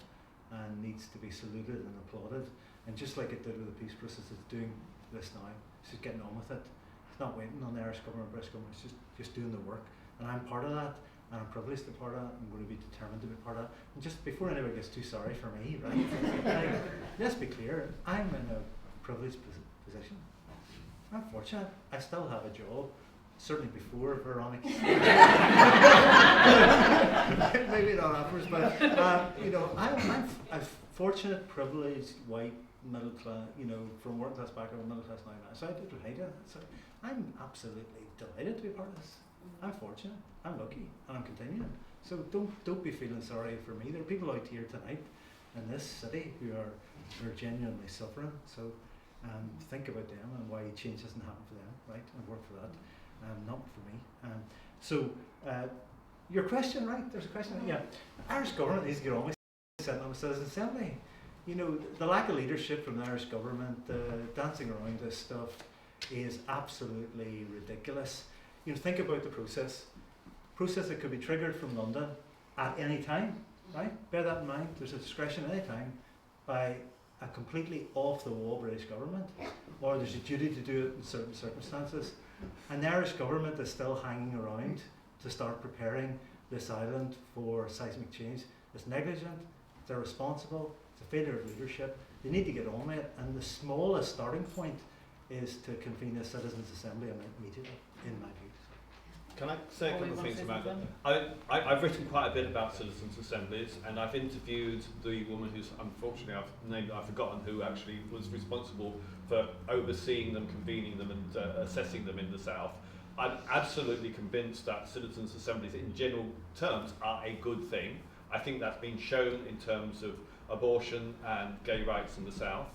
and needs to be saluted and applauded. And just like it did with the peace process, it's doing this now. It's just getting on with it. It's not waiting on the Irish government, British government. It's just doing the work. And I'm part of that. And I'm privileged to be part of that. I'm going to be determined to be part of that. And just before anybody gets too sorry for me, right? Like, let's be clear. I'm in a privileged position. I'm fortunate. I still have a job. Certainly before Veronica. Maybe not afterwards, but you know, I'm a fortunate, privileged, white, middle class, you know, from working class background, middle class now. So I did Chonghaile. So I'm absolutely delighted to be part of this. I'm fortunate. I'm lucky, and I'm continuing. So don't be feeling sorry for me. There are people out here tonight in this city who are genuinely suffering. So think about them and why change doesn't happen for them, right? And work for that, not for me. So your question, right? There's a question. Yeah, Irish government needs to get on with sitting on the Citizens' Assembly. You know, the lack of leadership from the Irish government, dancing around this stuff, is absolutely ridiculous. You know, think about the process. Process that could be triggered from London at any time, right? Bear that in mind. There's a discretion at any time by a completely off-the-wall British government, or there's a duty to do it in certain circumstances. And the Irish government is still hanging around to start preparing this island for seismic change. It's negligent, it's irresponsible, it's a failure of leadership. They need to get on with it, and the smallest starting point is to convene a Citizens' Assembly immediately, in my view. Can I say a couple of things about that? I've written quite a bit about citizens' assemblies, and I've interviewed the woman who's, unfortunately I've forgotten, who actually was responsible for overseeing them, convening them and assessing them in the South. I'm absolutely convinced that citizens' assemblies in general terms are a good thing. I think that's been shown in terms of abortion and gay rights in the South.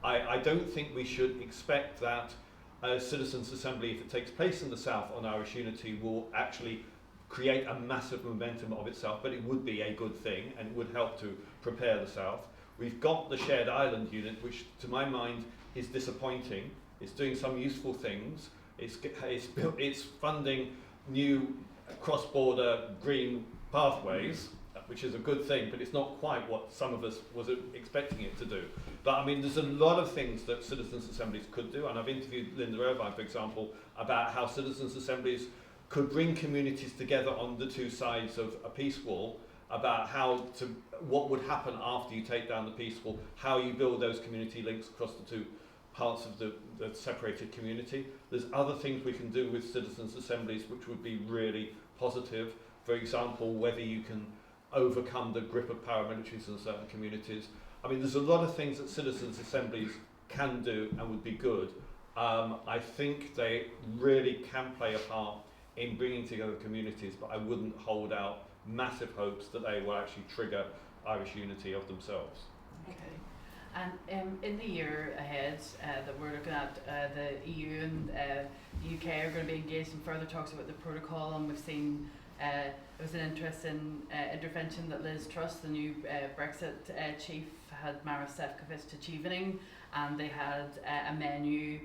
I don't think we should expect that a citizens' assembly, if it takes place in the south on Irish unity, will actually create a massive momentum of itself, but it would be a good thing and it would help to prepare the south. We've got the shared island unit, which to my mind is disappointing. It's doing some useful things. It's funding new cross-border green pathways, which is a good thing, but it's not quite what some of us was expecting it to do. But I mean, there's a lot of things that citizens' assemblies could do, and I've interviewed Linda Irvine, for example, about how citizens' assemblies could bring communities together on the two sides of a peace wall, about what would happen after you take down the peace wall, how you build those community links across the two parts of the separated community. There's other things we can do with citizens' assemblies which would be really positive. For example, whether you can overcome the grip of paramilitaries in certain communities. I mean, there's a lot of things that citizens' assemblies can do and would be good. I think they really can play a part in bringing together communities, but I wouldn't hold out massive hopes that they will actually trigger Irish unity of themselves. Okay. And in the year ahead that we're looking at, the EU and the UK are going to be engaged in further talks about the protocol, and we've seen there was an interesting intervention that Liz Truss, the new Brexit chief, had Maris Sefcovic to Chevening, and they had a menu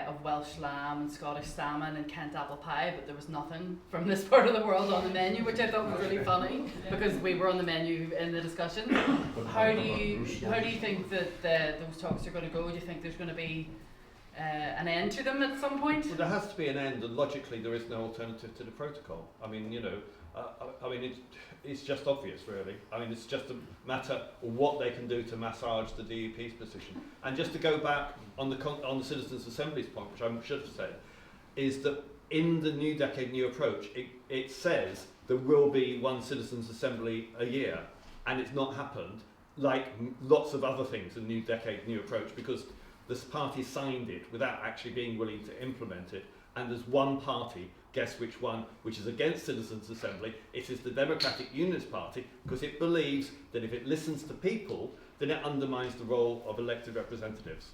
of Welsh lamb and Scottish salmon and Kent apple pie, but there was nothing from this part of the world on the menu, which I thought was really funny because we were on the menu in the discussion. How do you think that those talks are going to go? Do you think there's going to be an end to them at some point? Well, there has to be an end, and logically there is no alternative to the protocol. I mean, it's just obvious, really. I mean, it's just a matter of what they can do to massage the DUP's position. And just to go back on the Citizens' Assembly's point, which I should have said, is that in the New Decade, New Approach, it says there will be one Citizens' Assembly a year, and it's not happened, like lots of other things in New Decade, New Approach, because this party signed it without actually being willing to implement it, and there's one party, guess which one, which is against Citizens' Assembly. It is the Democratic Unionist Party, because it believes that if it listens to people, then it undermines the role of elected representatives.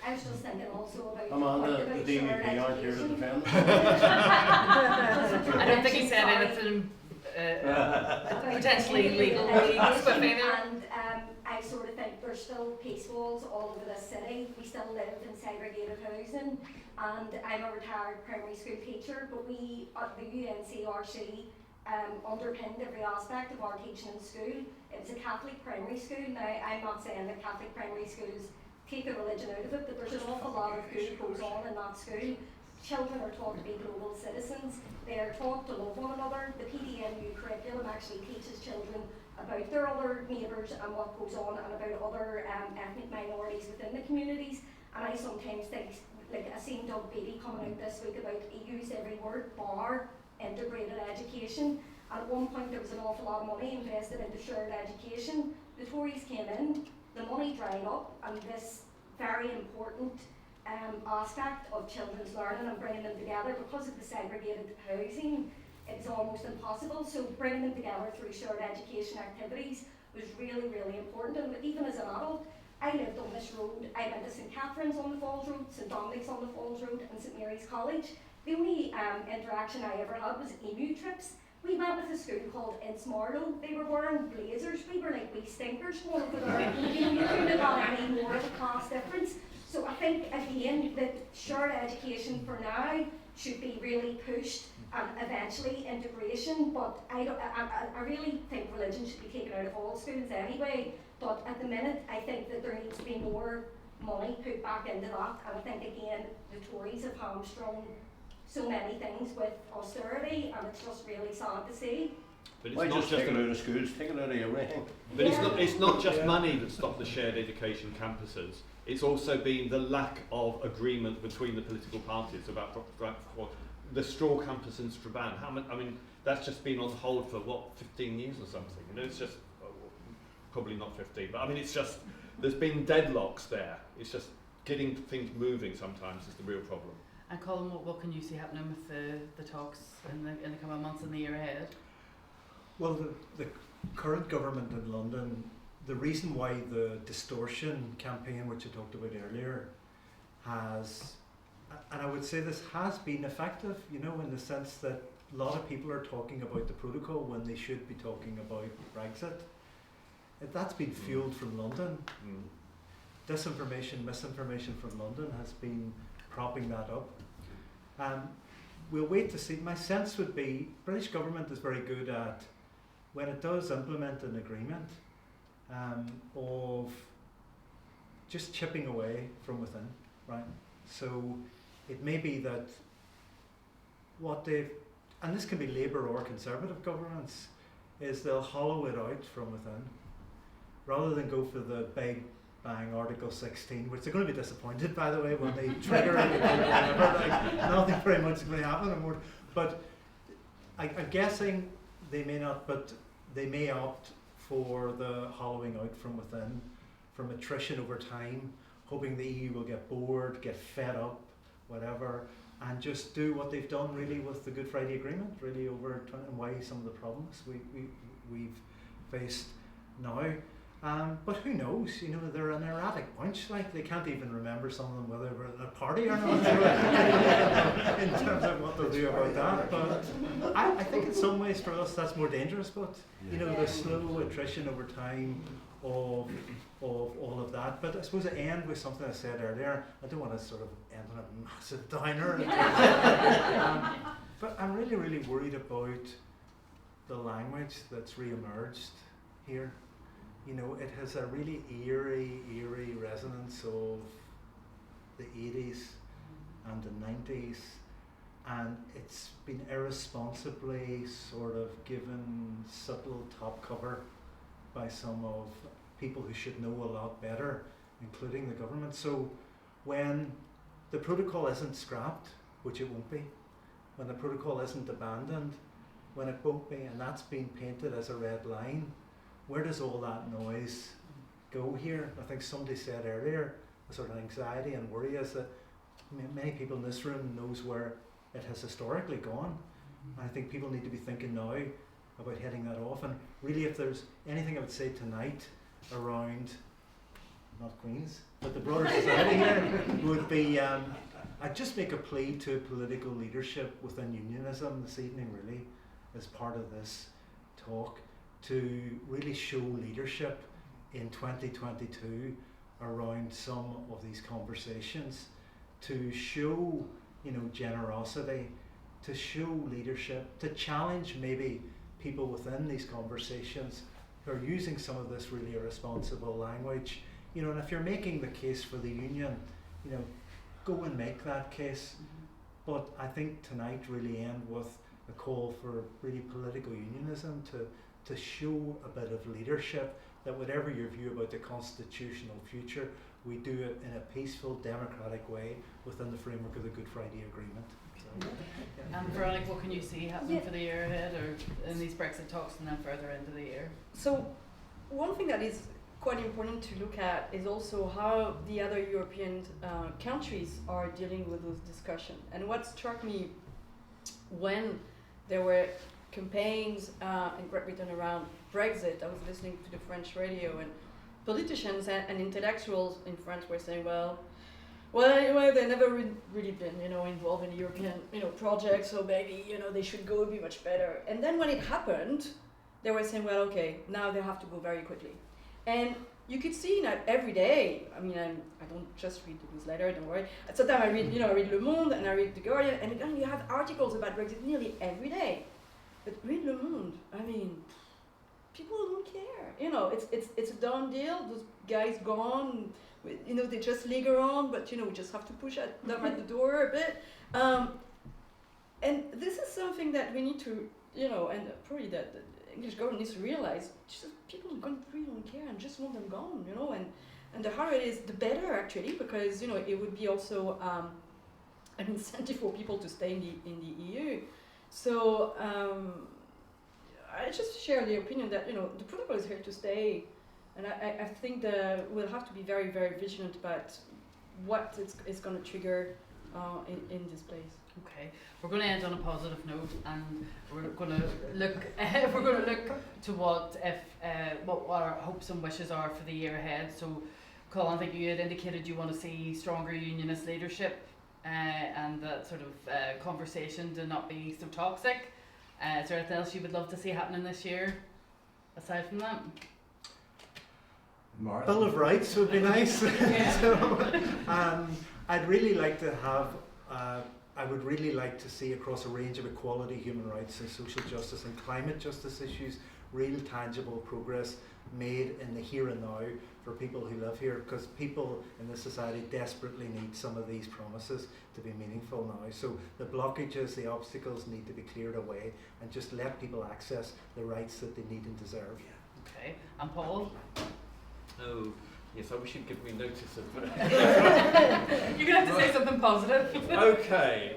I was just thinking also about Amanda, the DUP aren't here to defend. I don't think he said anything potentially illegal. And I sort of think there's still peace walls all over this city. We still live in segregated housing, and I'm a retired primary school teacher, but we at the UNCRC underpinned every aspect of our teaching in school. It was a Catholic primary school. Now, I'm not saying that Catholic primary schools take the religion out of it, but there's an awful lot of good goes on in that school. Children are taught to be global citizens. They are taught to love one another. The PDMU curriculum actually teaches children about their other neighbours and what goes on, and about other ethnic minorities within the communities. And I sometimes think, like I seen Doug Beattie coming out this week about, he used every word bar integrated education. And at one point there was an awful lot of money invested into shared education. The Tories came in, the money dried up, and this very important aspect of children's learning and bringing them together, because of the segregated housing, it's almost impossible. So bringing them together through shared education activities was really, really important. And even as an adult, I lived on this road. I went to St Catherine's on the Falls Road, St Dominic's on the Falls Road, and St Mary's College. The only interaction I ever had was emu trips. We went with a school called Innsmorlow. They were wearing blazers. We were like wee stinkers going over there. You couldn't have got any more of a class difference. So I think, again, that shared education for now should be really pushed, and eventually integration. But I really think religion should be taken out of all schools anyway. But at the minute, I think that there needs to be more money put back into that. And I think, again, the Tories have hamstrung so many things with austerity, and it's just really sad to see. But Why just take it out of schools, take it out of everything? But it's not just money that stopped the shared education campuses. It's also been the lack of agreement between the political parties about the straw campus in Strabane. I mean, that's just been on hold for 15 years or something. You know, it's just probably not 15, but I mean, it's just there's been deadlocks there. It's just getting things moving sometimes is the real problem. And Colin, what can you see happening with the talks in the coming months and the year ahead? Well, the current government in London, the reason why the distortion campaign, which I talked about earlier, has and I would say this has been effective, you know, in the sense that a lot of people are talking about the protocol when they should be talking about Brexit. That's been fueled from London. Disinformation, misinformation from London has been propping that up. We'll wait to see. My sense would be British government is very good at, when it does implement an agreement, of just chipping away from within, right? So it may be that what they've, and this can be Labour or Conservative governments, is they'll hollow it out from within, rather than go for the big bang Article 16, which they're going to be disappointed, by the way, when they trigger it. Like, nothing very much is going to happen anymore. But I'm guessing they may not, but they may opt for the hollowing out from within, from attrition over time, hoping the EU will get bored, get fed up, whatever, and just do what they've done really with the Good Friday Agreement, really over and why some of the problems we've faced now. But who knows, you know, they're an erratic bunch, like they can't even remember some of them whether they're at a party or not, in terms of what they'll do about that. But I think in some ways for us that's more dangerous, but you know, the slow attrition over time of all of that. But I suppose I end with something I said earlier. I don't want to sort of end on a massive downer. But I'm really, really worried about the language that's re-emerged here. You know, it has a really eerie resonance of the 80s and the 90s, and it's been irresponsibly sort of given subtle top cover by some of people who should know a lot better, including the government. So when the protocol isn't scrapped, which it won't be, when the protocol isn't abandoned, when it won't be, and that's been painted as a red line, where does all that noise go here? I think somebody said earlier, a sort of anxiety and worry is that many people in this room knows where it has historically gone. And I think people need to be thinking now about heading that off. And really, if there's anything I would say tonight around, not Queen's, but the broader society here, would be, I'd just make a plea to political leadership within unionism this evening, really, as part of this talk, to really show leadership in 2022 around some of these conversations, to show, you know, generosity, to show leadership, to challenge maybe people within these conversations who are using some of this really irresponsible language. You know, and if you're making the case for the union, you know, go and make that case. But I think tonight really end with a call for really political unionism to show a bit of leadership, that whatever your view about the constitutional future, we do it in a peaceful, democratic way within the framework of the Good Friday Agreement. So, And Veronica, what can you see happening Yeah. for the year ahead, or in these Brexit talks and then further into the year? So one thing that is quite important to look at is also how the other European countries are dealing with this discussion. And what struck me when there were campaigns in Great Britain around Brexit, I was listening to the French radio, and politicians and intellectuals in France were saying, well, they've never really been, you know, involved in the European, you know, project, so maybe, you know, they should go be much better. And then when it happened, they were saying, well, okay, now they have to go very quickly. And you could see that every day. I mean, I don't just read the newsletter, don't worry. Sometimes I read, you know, I read Le Monde and I read The Guardian, and then you have articles about Brexit nearly every day. But read Le Monde, I mean, people don't care. You know, it's a done deal. Those guys gone. You know, they just linger on, but you know, we just have to push them at the door a bit. And this is something that we need to, you know, and probably that the English government needs to realize. Just people really don't care and just want them gone. You know, and the harder it is, the better actually, because you know it would be also an incentive for people to stay in the EU. So I just share the opinion that, you know, the protocol is here to stay, and I think that we'll have to be very, very vigilant about what it's going to trigger in this place. Okay, we're going to end on a positive note, and we're going to look. To what our hopes and wishes are for the year ahead. So, Colin, I think you had indicated you want to see stronger unionist leadership and that sort of conversation to not be so toxic. Is there anything else you would love to see happening this year, aside from that? Bill of Rights would be nice. So, I'd really like to have, I would really like to see across a range of equality, human rights and social justice and climate justice issues, real tangible progress made in the here and now for people who live here, because people in this society desperately need some of these promises to be meaningful now. So the blockages, the obstacles need to be cleared away and just let people access the rights that they need and deserve. Okay, and Paul? Oh, yes, I wish you'd give me notice of You're going to have to say something positive. Okay,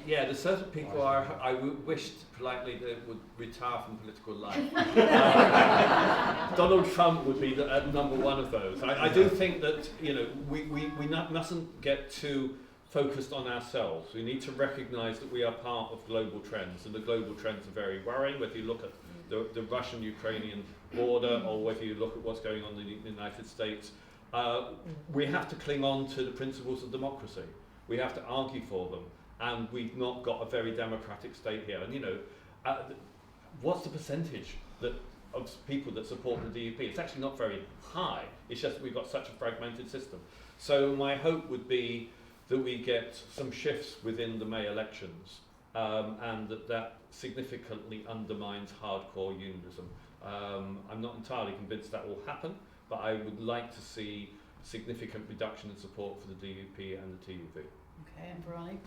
yeah, there's certain people I wished politely they would retire from political life. Donald Trump would be number one of those. I do think that, you know, we mustn't get too focused on ourselves. We need to recognise that we are part of global trends, and the global trends are very worrying, whether you look at the Russian-Ukrainian border or whether you look at what's going on in the United States. We have to cling on to the principles of democracy. We have to argue for them, and we've not got a very democratic state here. And you know, what's the percentage of people that support the DUP? It's actually not very high. It's just that we've got such a fragmented system. So my hope would be that we get some shifts within the May elections, and that significantly undermines hardcore unionism. I'm not entirely convinced that will happen, but I would like to see significant reduction in support for the DUP and the TUV. Okay, and Veronica?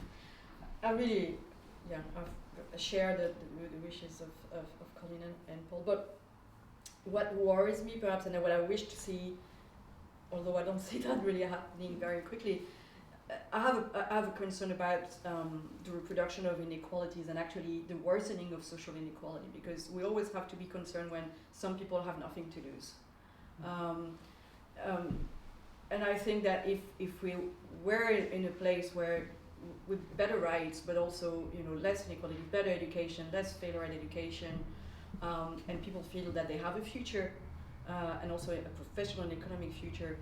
I really, I share the wishes of Colleen and Paul, but what worries me perhaps, and what I wish to see, although I don't see that really happening very quickly, I have a concern about the reproduction of inequalities and actually the worsening of social inequality, because we always have to be concerned when some people have nothing to lose. And I think that if we were in a place where with better rights, but also less inequality, better education, less failure at education, and people feel that they have a future and also a professional and economic future,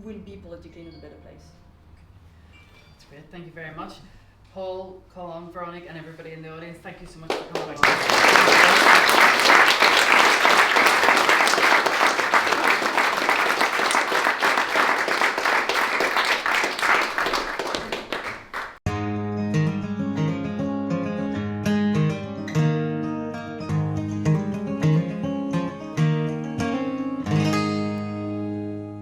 we'll be politically in a better place. That's great, thank you very much. Paul, Colin, Veronica and everybody in the audience, thank you so much for coming.